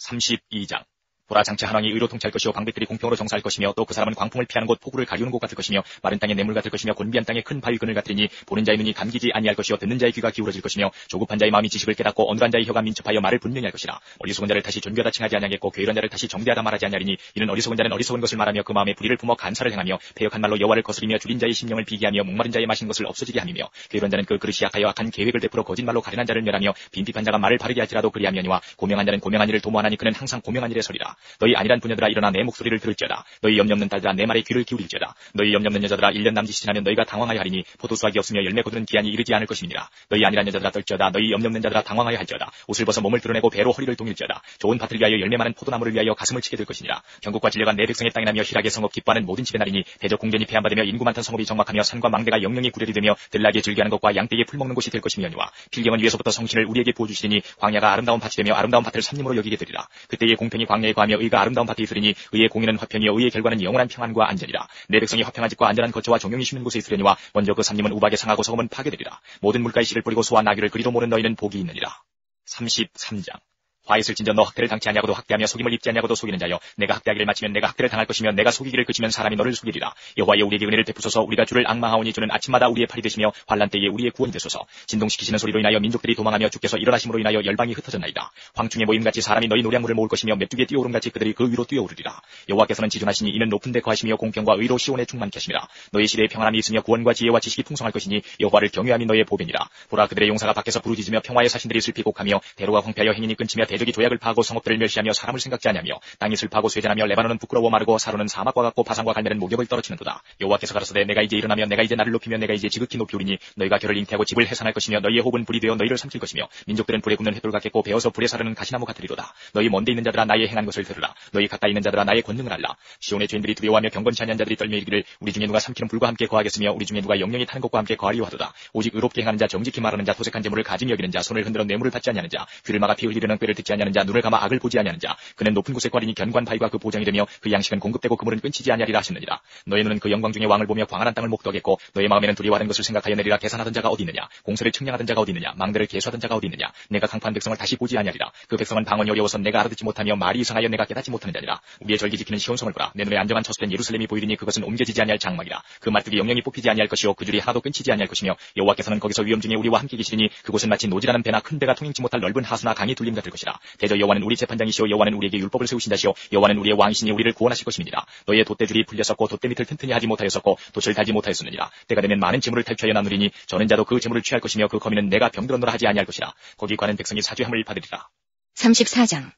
32장 보라 장차 한왕이 의로 통치할 것이요 방백들이 공평으로 정사할 것이며 또 그 사람은 광풍을 피하는 곳 폭우를 가리우는 곳 같을 것이며 마른 땅의 냇물 같을 것이며 곤비한 땅의 큰 바위 그늘 같으니 보는 자의 눈이 감기지 아니할 것이요 듣는 자의 귀가 기울어질 것이며 조급한 자의 마음이 지식을 깨닫고 어눌한 자의 혀가 민첩하여 말을 분명히 할 것이라. 어리석은 자를 다시 존귀하다 칭하지 아니하겠고 괴이한 자를 다시 정대하다 말하지 아니하리니 이는 어리석은 자는 어리석은 것을 말하며 그 마음에 불의를 품어 간사를 행하며 패역한 말로 여호와를 거스리며 줄인 자의 심령을 비기하며 목마른 자의 마신 것을 없어지게 함이며 괴이한 자는 그 그릇이 약하여 악한 계획을 베풀어 거짓말로 가련한 자를 멸하며 빈핍한 자가 말을 바르게 할지라도 그리하며니와 고명한 자는 고명한 일을 도모하나니 그는 항상 고명한 일에 서리라. 너희 안일한 부녀들아 일어나 내 목소리를 들을지어다. 너희 염려없는 딸들아 내 말에 귀를 기울일지어다. 너희 염려없는 여자들아 1년 남짓이 지나면 너희가 당황하여 하리니 포도수확이 없으며 열매 거두는 기한이 이르지 않을 것임이니라. 너희 안일한 여자들아 떨지어다. 너희 염려없는 자들아 당황하여 할지어다. 옷을 벗어 몸을 드러내고 배로 허리를 동일지어다. 좋은 밭을 위하여 열매 많은 포도나무를 위하여 가슴을 치게 될 것이니라. 경국과 진려가 내 백성의 땅에 나며 희락의 성읍 기뻐하는 모든 집의 날이니 대적 궁전이 폐함받으며 인구 많던 성읍이 적막하며 산과 망대가 영영이 구렬이 되며 들나게 즐기하는 것과 양떼에게 풀 먹는 곳이 될 것이며니와 필경은 위에서부터 성신을 우리에게 부어주시리니 광야가 아름다운 밭이 되며 아름다운 밭을 산림으로 여기게 되리라. 그때의 공평이 광야에 거하며 의가 아름다운 밭에 있으리니 의의 공의는 화평이요 의의 결과는 영원한 평안과 안전이라. 내 백성이 화평한 집과 안전한 거처와 종용이 쉬는 곳에 있으려니와 먼저 그 산림은 우박에 상하고 서금은 파괴되리라. 모든 물가에 씨를 뿌리고 소와 나귀를 그리도 모는 너희는 복이 있느니라. 33장 화있을진저 너 학대를 당치 아니하고도 학대하며 속임을 입지 아니하고도 속이는 자여 내가 학대하기를 마치면 내가 학대를 당할 것이며 내가 속이기를 그치면 사람이 너를 속이리라. 여호와여 우리에게 은혜를 베푸소서. 우리가 주를 앙망하오니 주는 아침마다 우리의 팔이 되시며 환난 때에 우리의 구원이 되소서. 진동시키시는 소리로 인하여 민족들이 도망하며 주께서 일어나심으로 인하여 열방이 흩어졌나이다. 황충의 모임같이 사람이 너희 노량물을 모을 것이며 메뚜기에 뛰어오름같이 그들이 그 위로 뛰어오르리라. 여호와께서는 지존하시니 이는 높은 데 거하시며 공평과 의로 시온에 충만케 하심이라. 너희 시대에 평안함이 있으며 구원과 지혜와 지식이 풍성할 것이니 여호와를 경외함이 너의 보배니라. 보라 그들의 용사가 밖에서 부르짖으며 평화의 사신들이 슬피 곡하며 대로가 황폐하여 행인이 끊치며 대적이 조약을 파하고 성읍들을 멸시하며 사람을 생각지 아니하며 땅이 슬퍼하고 쇠잔하며 레바논은 부끄러워 마르고 사로는 사막과 같고 바산과 갈멜은 목욕을 떨어치는도다. 여호와께서 가라사대 내가 이제 일어나며 내가 이제 나를 높이며 내가 이제 지극히 높이 오리니 너희가 결을 잉태하고 집을 해산할 것이며 너희의 혹은 불이 되어 너희를 삼킬 것이며 민족들은 불에 굽는 횃돌 같겠고 베어서 불에 사르는 가시나무 같으리로다. 너희 먼데 있는 자들아 나의 행한 것을 들으라. 너희 가까이 있는 자들아 나의 권능을 알라. 시온의 죄인들이 두려워하며 경건치 아니한 자들이 떨며 이르기를 우리 중에 누가 삼키는 불과 함께 거하겠으며 우리 중에 누가 영영이 타는 것과 함께 거하리요 하도다. 오직 의롭게 행하는 자 정직히 말하는 자 토색한 재물을 가짐 여기는 자 손을 흔들어 뇌물을 받지 아니하는 자 귀를 막아 피 흘리려는 꾀를 듣지 아니하는 자 눈을 감아 악을 보지 아니하는 자 그는 높은 곳에 거리니 견고한 바위가 그 보장이 되며 그 양식은 공급되고 그물은 끊치지 아니하리라 하셨느니라. 너의 눈은 그 영광 중에 왕을 보며 광활한 땅을 목도하겠고 너의 마음에는 두려워하는 것을 생각하여 내리라. 계산하던 자가 어디 있느냐 공세를 측량하던 자가 어디 있느냐 망대를 계수하던 자가 어디 있느냐. 내가 강포한 백성을 다시 보지 아니하리라. 그 백성은 방언이 어려워서 내가 알아듣지 못하며 말이 이상하여 내가 깨닫지 못하는 자니라. 우리의 절기 지키는 시온성을 보라. 내 눈에 안정한 처소된 예루살렘이 보이리니 그것은 옮겨지지 아니할 장막이라. 그 말뚝이 영영이 뽑히지 아니할 것이요 그 줄이 하나도 끊치지 아니할 것이며 여호와께서는 거기서 위험 중에 우리와 함께 계시리니 그곳은 마치 노지라는 배나 큰 배가 통행치 못할 넓은 하수나 강이 둘림 같을 것이라. 대저 여호와는 우리 재판장이시오 여호와는 우리에게 율법을 세우신 자시오 여호와는 우리의 왕이시니 우리를 구원하실 것입니다. 너희의 돛대줄이 풀렸었고 돛대 밑을 튼튼히 하지 못하였었고 돛을 달지 못하였느니라. 때가 되면 많은 재물을 탈취하여 나누리니 저는 자도 그 재물을 취할 것이며 그 거민은 내가 병들었노라 하지 아니할 것이라. 거기 관한 백성이 사죄함을 받으리라. 34장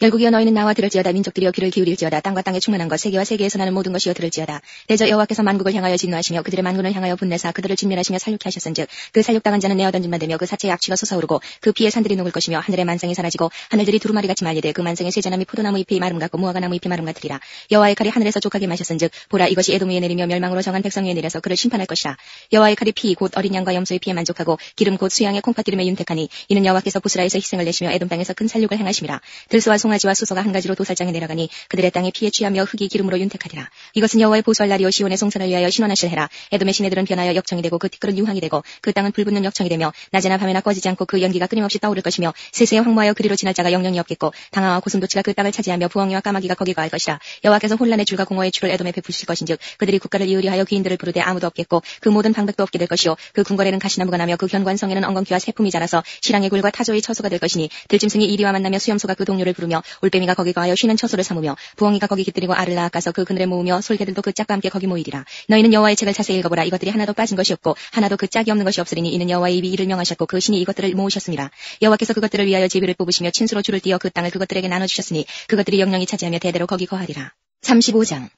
열국이여 너희는 나와 들을지어다. 민족들이여 귀를 기울일지어다. 땅과 땅에 충만한 것 세계와 세계에서 나는 모든 것이여 들을지어다. 대저 여호와께서 만국을 향하여 진노하시며 그들의 만군을 향하여 분내사 그들을 진멸하시며 살육케 하셨은즉 그 살육당한 자는 내어 던짐만 되며 그 사체의 악취가 솟아오르고 그 피에 산들이 녹을 것이며 하늘의 만상이 사라지고 하늘들이 두루마리같이 말리되 그 만상의 쇠자나무 포도나무 잎이 마름 같고 무화과나무 잎이 마름 같으리라. 여호와의 칼이 하늘에서 족하게 마셨은즉 보라 이것이 에돔 위에 내리며 멸망으로 정한 백성 위에 내려서 그를 심판할 것이라. 여호와의 칼이 피 곧 어린 양과 염소의 피에 만족하고 기름 곧 수양의 콩팥기름에 윤택하니 이는 여호와께서 보스라에서 희생을 내시며 에돔 땅에서 큰 살육을 행하심이라. 들소와 송아지와 수소가 한 가지로 도살장에 내려가니 그들의 땅에 피에 취하며 흙이 기름으로 윤택하리라. 이것은 여호와의 보수할 날이요 시온의 송산을 위하여 신원하실 해라. 에돔의 시내들은 변하여 역청이 되고 그 티끌은 유황이 되고 그 땅은 불붙는 역청이 되며 낮에나 밤에나 꺼지지 않고 그 연기가 끊임없이 떠오를 것이며 세세에 황무하여 그리로 지날 자가 영영이 없겠고 당하와 고슴도치가 그 땅을 차지하며 부엉이와 까마귀가 거기 거할 것이라. 여호와께서 혼란의 줄과 공허의 줄을 에돔에 베푸실 것인즉 그들이 국가를 이으리하여 귀인들을 부르되 아무도 없겠고 그 모든 방백도 없게 될 것이요 그 궁궐에는 가시나무가 나며 그 견고한 성에는 엉겅퀴와 새품이 자라서 실랑의 굴과 타조의 처소가 될 것이니 들짐승이 이리와 만나며 수염소가 그 동료를 부르며 올빼미가 거기 거하여 쉬는 처소를 삼으며 부엉이가 거기 깃들이고 알을 낳아가서 그 그늘에 모으며 솔개들도 그 짝과 함께 거기 모이리라. 너희는 여호와의 책을 자세히 읽어보라. 이것들이 하나도 빠진 것이 없고 하나도 그 짝이 없는 것이 없으리니 이는 여호와의 입이 이를 명하셨고 그 신이 이것들을 모으셨습니다. 여호와께서 그것들을 위하여 제비를 뽑으시며 친수로 줄을 띄어 그 땅을 그것들에게 나눠주셨으니 그것들이 영영이 차지하며 대대로 거기 거하리라. 35장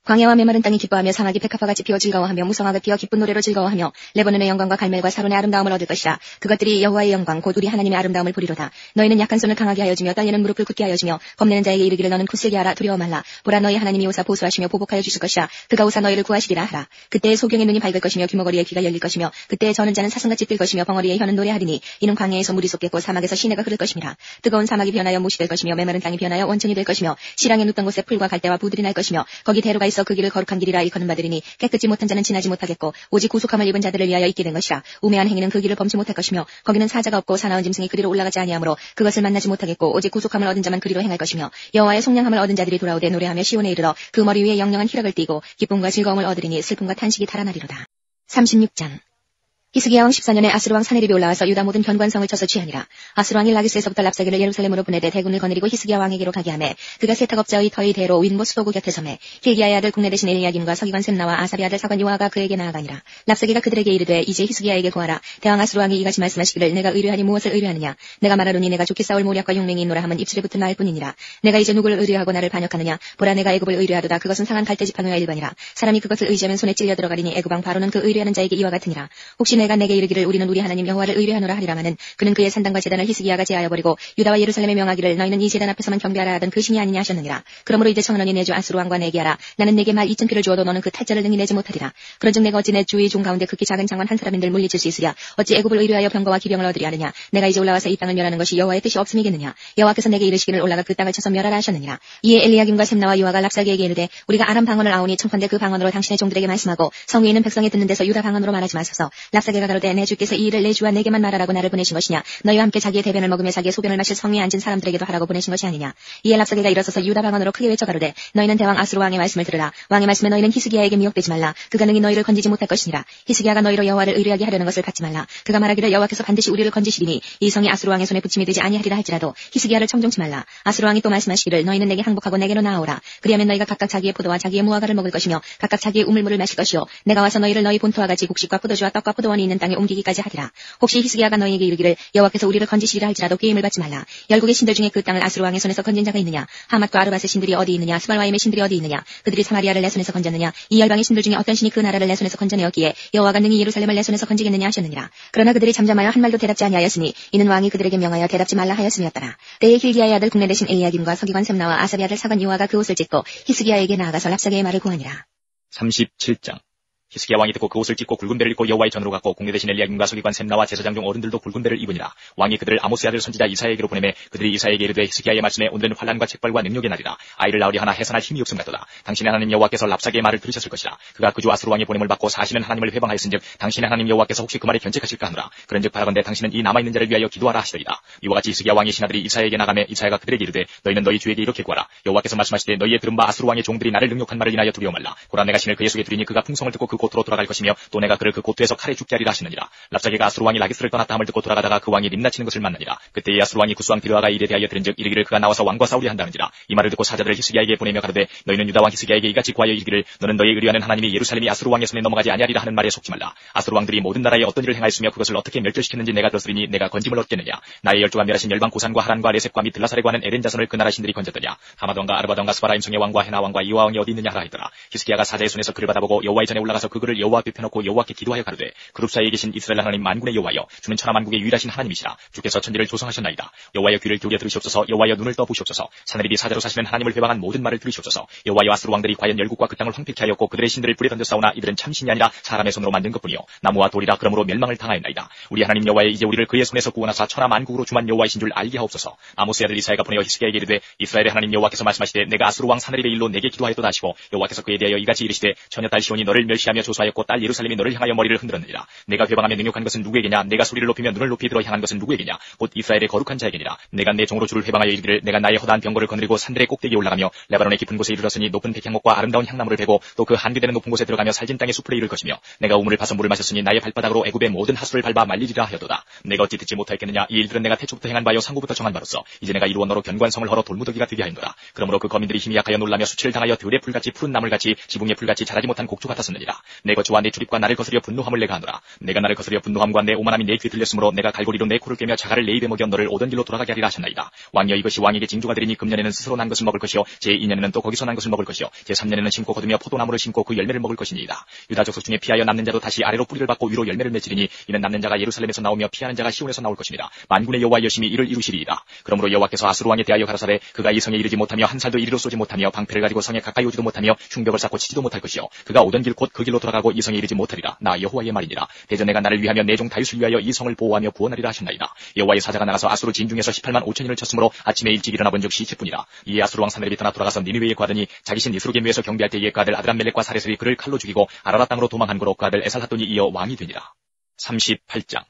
광야와 메마른 땅이 기뻐하며 사막이 백합화같이 피어 즐거워하며 무성하게 피어 기쁜 노래로 즐거워하며 레바논의 영광과 갈멜과 사론의 아름다움을 얻을 것이라. 그것들이 여호와의 영광 곧 우리 하나님의 아름다움을 보리로다. 너희는 약한 손을 강하게 하여 주며 떨리는 무릎을 굳게 하여 주며 겁내는 자에게 이르기를 너는 굳세게 하라. 두려워 말라. 보라 너희 하나님이 오사 보수하시며 보복하여 주실 것이라. 그가 오사 너희를 구하시리라 하라. 그때의 소경의 눈이 밝을 것이며 귀머거리의 귀가 열릴 것이며 그때의 저는 자는 사슴같이 뜰 것이며 벙어리의 혀는 노래하리니 이는 광야에서 물이 쏟겠고 사막에서 시내가 흐를 것임이라. 뜨거운 사막이 변하여 못이 될 것이며 메마른 땅이 변하여 원천이 될 것이며 실랑에 눕던 곳에 풀과 갈대와 부들이 날 것이며 거기 대로가 있어 그 길을 거룩한 길이라 일컫는 바들이니 깨끗지 못한 자는 지나지 못하겠고 오직 구속함을 입은 자들을 위하여 있게 된 것이라. 우매한 행위는 그 길을 범치 못할 것이며 거기는 사자가 없고 사나운 짐승이 그리로 올라가지 아니하므로 그것을 만나지 못하겠고 오직 구속함을 얻은 자만 그리로 행할 것이며 여호와의 속량함을 얻은 자들이 돌아오되 노래하며 시온에 이르러 그 머리 위에 영영한 희락을 띠고 기쁨과 즐거움을 얻으리니 슬픔과 탄식이 달아나리로다. 36장 히스기야 왕 14년에 아스루 왕 사네립이 올라와서 유다 모든 견관성을 쳐서 취하니라. 아스루 왕이 라기스에서부터 랍사기를 예루살렘으로 보내되 대군을 거느리고 히스기야 왕에게로 가게 하매 그가 세탁업자의 터의 대로 윈보 수도구 곁에 서매 힐기야의 아들 국내 대신 엘리야김과 서기관 셈나와 아사리 아들 사관 요아가 그에게 나아가니라. 랍사기가 그들에게 이르되 이제 히스기야에게 구하라. 대왕 아스루 왕이 이같이 말씀하시기를 내가 의뢰하니 무엇을 의뢰하느냐. 내가 말하노니 내가 좋게 싸울 모략과 용맹이 있노라 함은 입술에 붙은 말 뿐이니라. 내가 이제 누구를 의뢰하고 나를 반역하느냐. 보라 내가 애굽을 의뢰하도다. 그것은 상한 갈대지파노야 일반이라. 사람이 그것을 의지하면 손에 찔려 들어가리니 애굽 왕 바로는 그 의뢰하는 자에게 이와 같으니라. 혹시 내가 내게 이르기를 우리는 우리 하나님 여호와를 의뢰하노라 하리라마는 그는 그의 산당과 제단을 히스기야가 제하여 버리고 유다와 예루살렘에 명하기를 너희는 이 제단 앞에서만 경배하라 하던 그 신이 아니냐 하셨느니라. 그러므로 이제 청하노니 내 주 아스루 왕과 내게 하라. 나는 내게 말 2,000피를 주어도 너는 그 탈자를 능히 내지 못하리라. 그런즉 내가 어찌 내 주의 종 가운데 극히 작은 장관 한 사람인들 물리칠 수 있으랴. 어찌 애굽을 의뢰하여 병거와 기병을 얻으리 하느냐. 내가 이제 올라와서 이 땅을 멸하는 것이 여호와의 뜻이 없음이겠느냐. 여호와께서 내게 이르시기를 올라가 그 땅을 쳐서 멸하라 하셨느니라. 이에 엘리야김과 셈나와 요아가 랍사기에게 이르되 우리가 아람 방언을 아오니 청컨대 그 방언으로 당신의 종들에게 말씀하고 성에 있는 백성이 듣는 데서 유다 방언으로 말하지 마소서. 랍사기가 가로되 내 주께서 이 일을 내 주와 내게만 말하라고 나를 보내신 것이냐. 너희와 함께 자기의 대변을 먹으며 자기의 소변을 마실 성에 앉은 사람들에게도 하라고 보내신 것이 아니냐. 이에 랍사기가 일어서서 유다 방언으로 크게 외쳐 가로되 너희는 대왕 아스루 왕의 말씀을 들으라. 왕의 말씀에 너희는 히스기야에게 미혹되지 말라. 그가 능히 너희를 건지지 못할 것이니라. 히스기야가 너희로 여호와를 의뢰하게 하려는 것을 받지 말라. 그가 말하기를 여호와께서 반드시 우리를 건지시리니 이 성이 아스루 왕의 손에 붙임이 되지 아니하리라 할지라도 히스기야를 청종치 말라. 아스루 왕이 또 말씀하시기를 너희는 내게 항복하고 내게로 나아오라. 그리하면 너희가 각각 자기의 포도와 자기의 무화과를 먹을 것이며 각각 자기의 우물물을 마실 것이요 내가 와서 너희를 너희 본토와 같이 곡식과 포도주와 떡과 포도원에 사원이 있는 땅에 옮기기까지 하리라. 혹시 히스기야가 너희에게 이르기를 여호와께서 우리를 건지시리라 할지라도 그임을 받지 말라. 열국의 신들 중에 그 땅을 아수르 왕의 손에서 건진 자가 있느냐? 하맛과 아르밧의 신들이 어디 있느냐? 스발와임의 신들이 어디 있느냐? 그들이 사마리아를 내 손에서 건졌느냐? 이 열방의 신들 중에 어떤 신이 그 나라를 내 손에서 건져내었기에 여호와가 능히 예루살렘을 내 손에서 건지겠느냐 하셨느니라. 그러나 그들이 잠잠하여 한 말도 대답지 아니하였으니 이는 왕이 그들에게 명하여 대답지 말라 하였음이었더라. 때에 hil기야의 아들 국내 대신 엘리야김과 서기관 셈나와 아사비 아들 사관 요아가 그 옷을 찢고 히스기야에게 나아가서 랍사게의 말을 구하니라. 37장. 히스기야 왕이 듣고 그 옷을 찢고 굵은 배를 입고 여호와의 전으로 갔고 국내 대신 엘리야김과 서기관 셈나와 제사장 중 어른들도 굵은 배를 입으니라. 왕이 그들을 아모스의 아들 선지자 이사야에게로 보내매 그들이 이사야에게 이르되 히스기야의 말씀에 오늘은 환난과 책벌과 능력의 날이라. 아이를 낳으려 하나 해산할 힘이 없음 같도다. 당신의 하나님 여호와께서 랍사게의 말을 들으셨을 것이라. 그가 그주 아수르 왕의 보냄을 받고 사시는 하나님을 회방하였은즉 당신의 하나님 여호와께서 혹시 그 말에 견책하실까 하노라. 그런즉 바라건대 당신은 이 남아있는 자를 위하여 기도하라 하시더이다. 이와 같이 히스기야 왕의 신하들이 이사야에게 나가매 이사야가 그들에게 이르되 너희는 너희 주에게 이렇게 구하라. 여호와께서 말씀하시되 너희의 들은 바 아수르 왕의 종들이 나를 능욕한 말을 인하여 두려워 말라. 보라 내가 신을 그의 속에 두리니 그가 풍성을 듣고 그 고토로 돌아갈 것이며 또 내가 그를 그 고토에서 칼에 죽게 하리라 하시느니라. 랍사게가 아수르 왕이 라기스를 떠났다 함을 듣고 돌아가다가 그 왕이 림나치는 것을 만나니라. 그때의 아수르 왕이 구스왕 디르아가 이에 대하여 들은즉 이르기를 그가 나와서 왕과 싸우려 한다는지라. 이 말을 듣고 사자들을 히스기야에게 보내며 가로되 너희는 유다 왕 히스기야에게 이같이 구하여 이르기를 너는 너희 의뢰하는 하나님이 예루살렘이 아수르 왕의 손에 넘어가지 아니하리라 하는 말에 속지 말라. 아수르 왕들이 모든 나라에 어떤 일을 행하였으며 그것을 어떻게 멸절시켰는지 내가 들었으리니 내가 건짐을 얻겠느냐. 나의 열조가 멸하신 열방 고산과 하란과 레셉과 및 들라사레과 하는 에덴 자손을 그 나라 신들이 건졌더냐. 하마돈과 아르바돈과 스바라임 성의 왕과 헤나 왕과 이와 왕이 어디 있느냐 하라 했더라. 히스기야가 사자의 손에서 그를 받아보고 여호와의 전에 올라가서 그 글을 여호와 앞에 펴놓고 여호와께 기도하여 가로되 그룹 사이에 계신 이스라엘 하나님 만군의 여호와여 주는 천하 만국의 유일하신 하나님이시라. 주께서 천지를 조성하셨나이다. 여호와여 귀를 기울여 들으시옵소서. 여호와여 눈을 떠 보시옵소서. 사내립이 사자로 사시는 하나님을 회방한 모든 말을 들으시옵소서. 여호와여 아수르 왕들이 과연 열국과 그 땅을 황폐케 하였고 그들의 신들을 불에 던져 싸우나 이들은 참신이 아니라 사람의 손으로 만든 것뿐이요 나무와 돌이라 그러므로 멸망을 당하였나이다. 우리 하나님 여호와여 이제 우리를 그의 손에서 구원하사 천하 만국으로 주만 여호와이신 줄 알게 하옵소서. 아모스의 아들 이사야가 보내어 히스기야에게 이르되 이스라엘의 하나님 여호와께서 말씀하시되 내가 아수르 왕 사내립의 일로 내게 기도하였도다 하시고 여호와께서 그에 대하여 이같이 이르시되 처녀 딸 시온이 너를 멸시하며 조소하였고 딸 예루살렘이 너를 향하여 머리를 흔들었느니라. 내가 회방하며 능욕한 것은 누구에게냐. 내가 소리를 높이며 눈을 높이 들어 향한 것은 누구에게냐. 곧 이스라엘의 거룩한 자에게니라. 내가 내 종으로 주를 회방하여 이르기를 내가 나의 허다한 병거를 거느리고 산들의 꼭대기에 올라가며 레바논의 깊은 곳에 이르렀으니 높은 백향목과 아름다운 향나무를 베고 또 그 한계되는 높은 곳에 들어가며 살진 땅의 숲을 이를 것이며 내가 우물을 파서 물을 마셨으니 나의 발바닥으로 애굽의 모든 하수를 밟아 말리리라 하였도다. 내가 어찌 듣지 못하였겠느냐. 이 일들은 내가 태초부터 행한 바요 상고부터 정한 바로서 이제 내가 이루어 너로 견관성을 헐어 돌무더기가 되게 하였노라. 그러므로 그 거민들이 힘이 약하여 놀라며 수치를 당하여 들의 풀같이 푸른 나물같이 지붕의 풀같이 자라지 못한 곡조 같았었느니라. 내 거처와 내 출입과 나를 거스려 분노함을 내가 하노라. 내가 나를 거스려 분노함과 내 오만함이 내 귀에 들렸으므로 내가 갈고리로 내 코를 꿰며 자갈을 내 입에 먹여 너를 오던 길로 돌아가게 하리라 하셨나이다. 왕이여 이것이 왕에게 징조가 되리니 금년에는 스스로 난 것을 먹을 것이요 제2년에는 또 거기서 난 것을 먹을 것이요 제3년에는 심고 거두며 포도나무를 심고 그 열매를 먹을 것이니이다. 유다 족속 중에 피하여 남는 자도 다시 아래로 뿌리를 받고 위로 열매를 맺으리니 이는 남는 자가 예루살렘에서 나오며 피하는 자가 시온에서 나올 것입니다. 만군의 여호와 열심히 이를 이루시리이다. 그러므로 여호와께서 아수르 왕에 대하여 가라사대 그가 이 성에 이르지 못하며 한 살도 이리로 쏘지 못하며 방패를 가지고 성에 가까이 오지도 못하며 흉벽을 쌓고 치지도 못할 것이요 그가 오던 길 곧 그 길로 돌아가고 이 성에 이르지 못하리라. 나 여호와의 말이니라. 대전 내가 나를 위하며 내 종 다윗을 위하여 이 성을 보호하며 구원하리라 하셨나이다. 여호와의 사자가 나가서 아수르 진중에서 18만 5천인을 쳤으므로 아침에 일찍 일어나 본즉 시체뿐이라. 이에 아수르 왕 사내립이 떠나 돌아가서 니느웨에 가더니 자기 신 이스로게미에서 경비할 때에 그 아들 아드람멜렉과 사레슬이 그를 칼로 죽이고 아라라 땅으로 도망한 거로 그 아들 에살핫돈이 이어 왕이 되니라. 38장.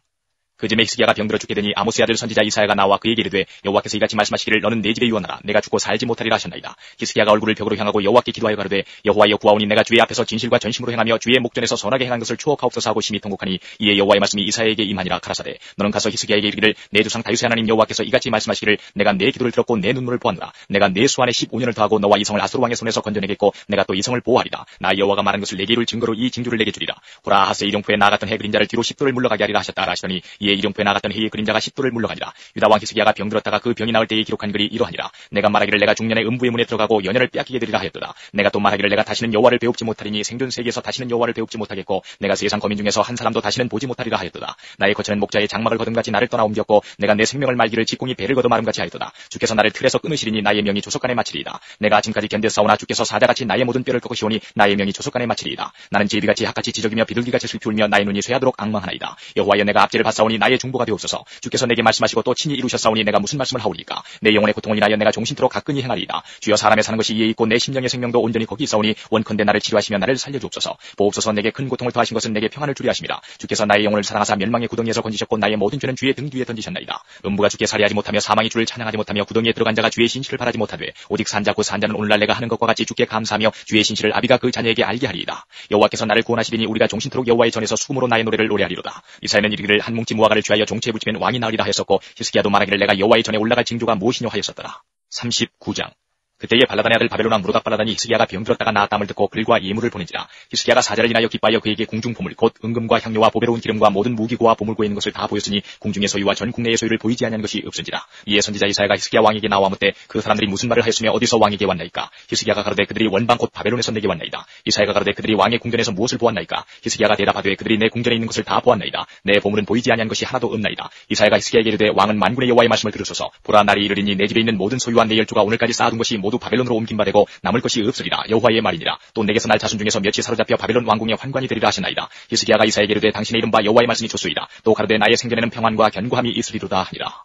그즈음에 히스기야가 병들어 죽게 되니 아모스의 아들 선지자 이사야가 나와 그에게 이르되 여호와께서 이같이 말씀하시기를 너는 내 집에 유언하라. 내가 죽고 살지 못하리라 하셨나이다. 히스기야가 얼굴을 벽으로 향하고 여호와께 기도하여 가로되 여호와여 구하오니 내가 주의 앞에서 진실과 전심으로 행하며 주의 목전에서 선하게 행한 것을 추억하옵소서 하고 심히 통곡하니 이에 여호와의 말씀이 이사야에게 임하니라. 가라사대 너는 가서 히스기야에게 이르기를 내 조상 다윗의 하나님 여호와께서 이같이 말씀하시기를 내가 내 기도를 들었고 내 눈물을 보았노라. 내가 내 수 안에 15년을 더하고 너와 이 성을 아수르 왕의 손에서 건져내겠고 내가 또 이 성을 보호하리라. 나 여호와가 말한 것을 내게 이룰 증거로 이 징조를 내게 주리라. 보라 하스 이룡포에 나갔던 해 그림자를 뒤로 10도를 물러가게 하리라 하셨다 하시더니 이에 이룡포에 나갔던 해의 그림자가 10도를 물러가니라. 유다 왕 히스기야가 병들었다가 그 병이 나을 때에 기록한 글이 이러하니라. 내가 말하기를 내가 중년에 음부의 문에 들어가고 연혈을 빼앗기게 되리라 하였도다. 내가 또 말하기를 내가 다시는 여호와를 배웁지 못하리니 생존 세계에서 다시는 여호와를 배웁지 못하겠고 내가 세상 거민 중에서 한 사람도 다시는 보지 못하리라 하였도다. 나의 거처는 목자의 장막을 거둠같이 나를 떠나 옮겼고 내가 내 생명을 말기를 직공이 배를 거둬 마름같이 하였도다. 주께서 나를 틀에서 끊으시리니 나의 명이 조속간에 마치리이다. 내가 아침까지 견뎠사오나 주께서 사자같이 나의 모든 뼈를 꺾으시오니 나의 명이 조속간에 마치리이다. 나는 제비같이 학같이 지저귀며 비둘기같이 슬피 울며 나의 눈이 쇠하도록 앙망하나이다. 여호와여 내가 압제를 받사오니 나의 중보가 되옵소서. 주께서 내게 말씀하시고 또 친히 이루셨사오니 내가 무슨 말씀을 하오리까. 내 영혼의 고통을 인하여 내가 종신토록 가끈히 행하리이다. 주여 사람의 사는 것이 이에 있고 내 심령의 생명도 온전히 거기 있사오니 원컨대 나를 치료하시며 나를 살려주옵소서. 보옵소서 내게 큰 고통을 더하신 것은 내게 평안을 주리 하심이라. 주께서 나의 영혼을 사랑하사 멸망의 구덩이에서 건지셨고 나의 모든 죄는 주의 등 뒤에 던지셨나이다. 음부가 주께 살해하지 못하며 사망이 주를 찬양하지 못하며 구덩이에 들어간 자가 주의 신실을 바라지 못하되 오직 산자고 산자는 오늘날 내가 하는 것과 같이 주께 감사하며 주의 신실을 아비가 그 자녀에게 알게 하리이다. 여호와께서 나를 구원하시리니 우리가 종신토록 여호와의 전에서 수금으로 나의 노래를 노래하리로다. 이사야는 이르기를 한 뭉치 무화과를 취하여 종체에 붙이면 왕이 나으리라 하였었고 히스기야도 말하기를 내가 여호와의 전에 올라갈 징조가 무엇이뇨 하였었더라. 39장. 그때에 발라단의 아들 바벨론 왕 무로닥 발라단이 히스기야가 병들었다가 나았다함을 듣고 글과 예물을 보낸지라. 히스기야가 사자를 인하여 기뻐하여 그에게 궁중 보물 곧 은금과 향료와 보배로운 기름과 모든 무기고와 보물고에 있는 것을 다 보였으니 궁중의 소유와 전 국내의 소유를 보이지 아니한 것이 없은지라. 이에 선지자 이사야가 히스기야 왕에게 나와 묻되 그 사람들이 무슨 말을 하였으며 어디서 왕에게 왔나이까. 히스기야가 가로되 그들이 원방 곧 바벨론에서 내게 왔나이다. 이사야가 가로되 그들이 왕의 궁전에서 무엇을 보았나이까. 히스기야가 대답하되 그들이 내 궁전에 있는 것을 다 보았나이다. 내 보물은 보이지 아니한 것이 하나도 없나이다. 이사야가 히스기야에게 이르되 왕은 만군의 여호와의 말씀을 들으소서. 보라 날이 이르리니 내 집에 있는 모든 소유와 내 열조가 오늘까지 쌓아둔 것이 모두 바벨론으로 옮긴 바 되고 남을 것이 없으리라. 여호와의 말이니라. 또 내게서 날 자손 중에서 몇이 사로잡혀 바벨론 왕궁의 환관이 되리라 하시나이다. 히스기야가 이사야에게 이르되 당신의 이름과 여호와의 말씀이 좋소이다. 또 가로되 나의 생전에는 평안과 견고함이 있으리로다 하니라.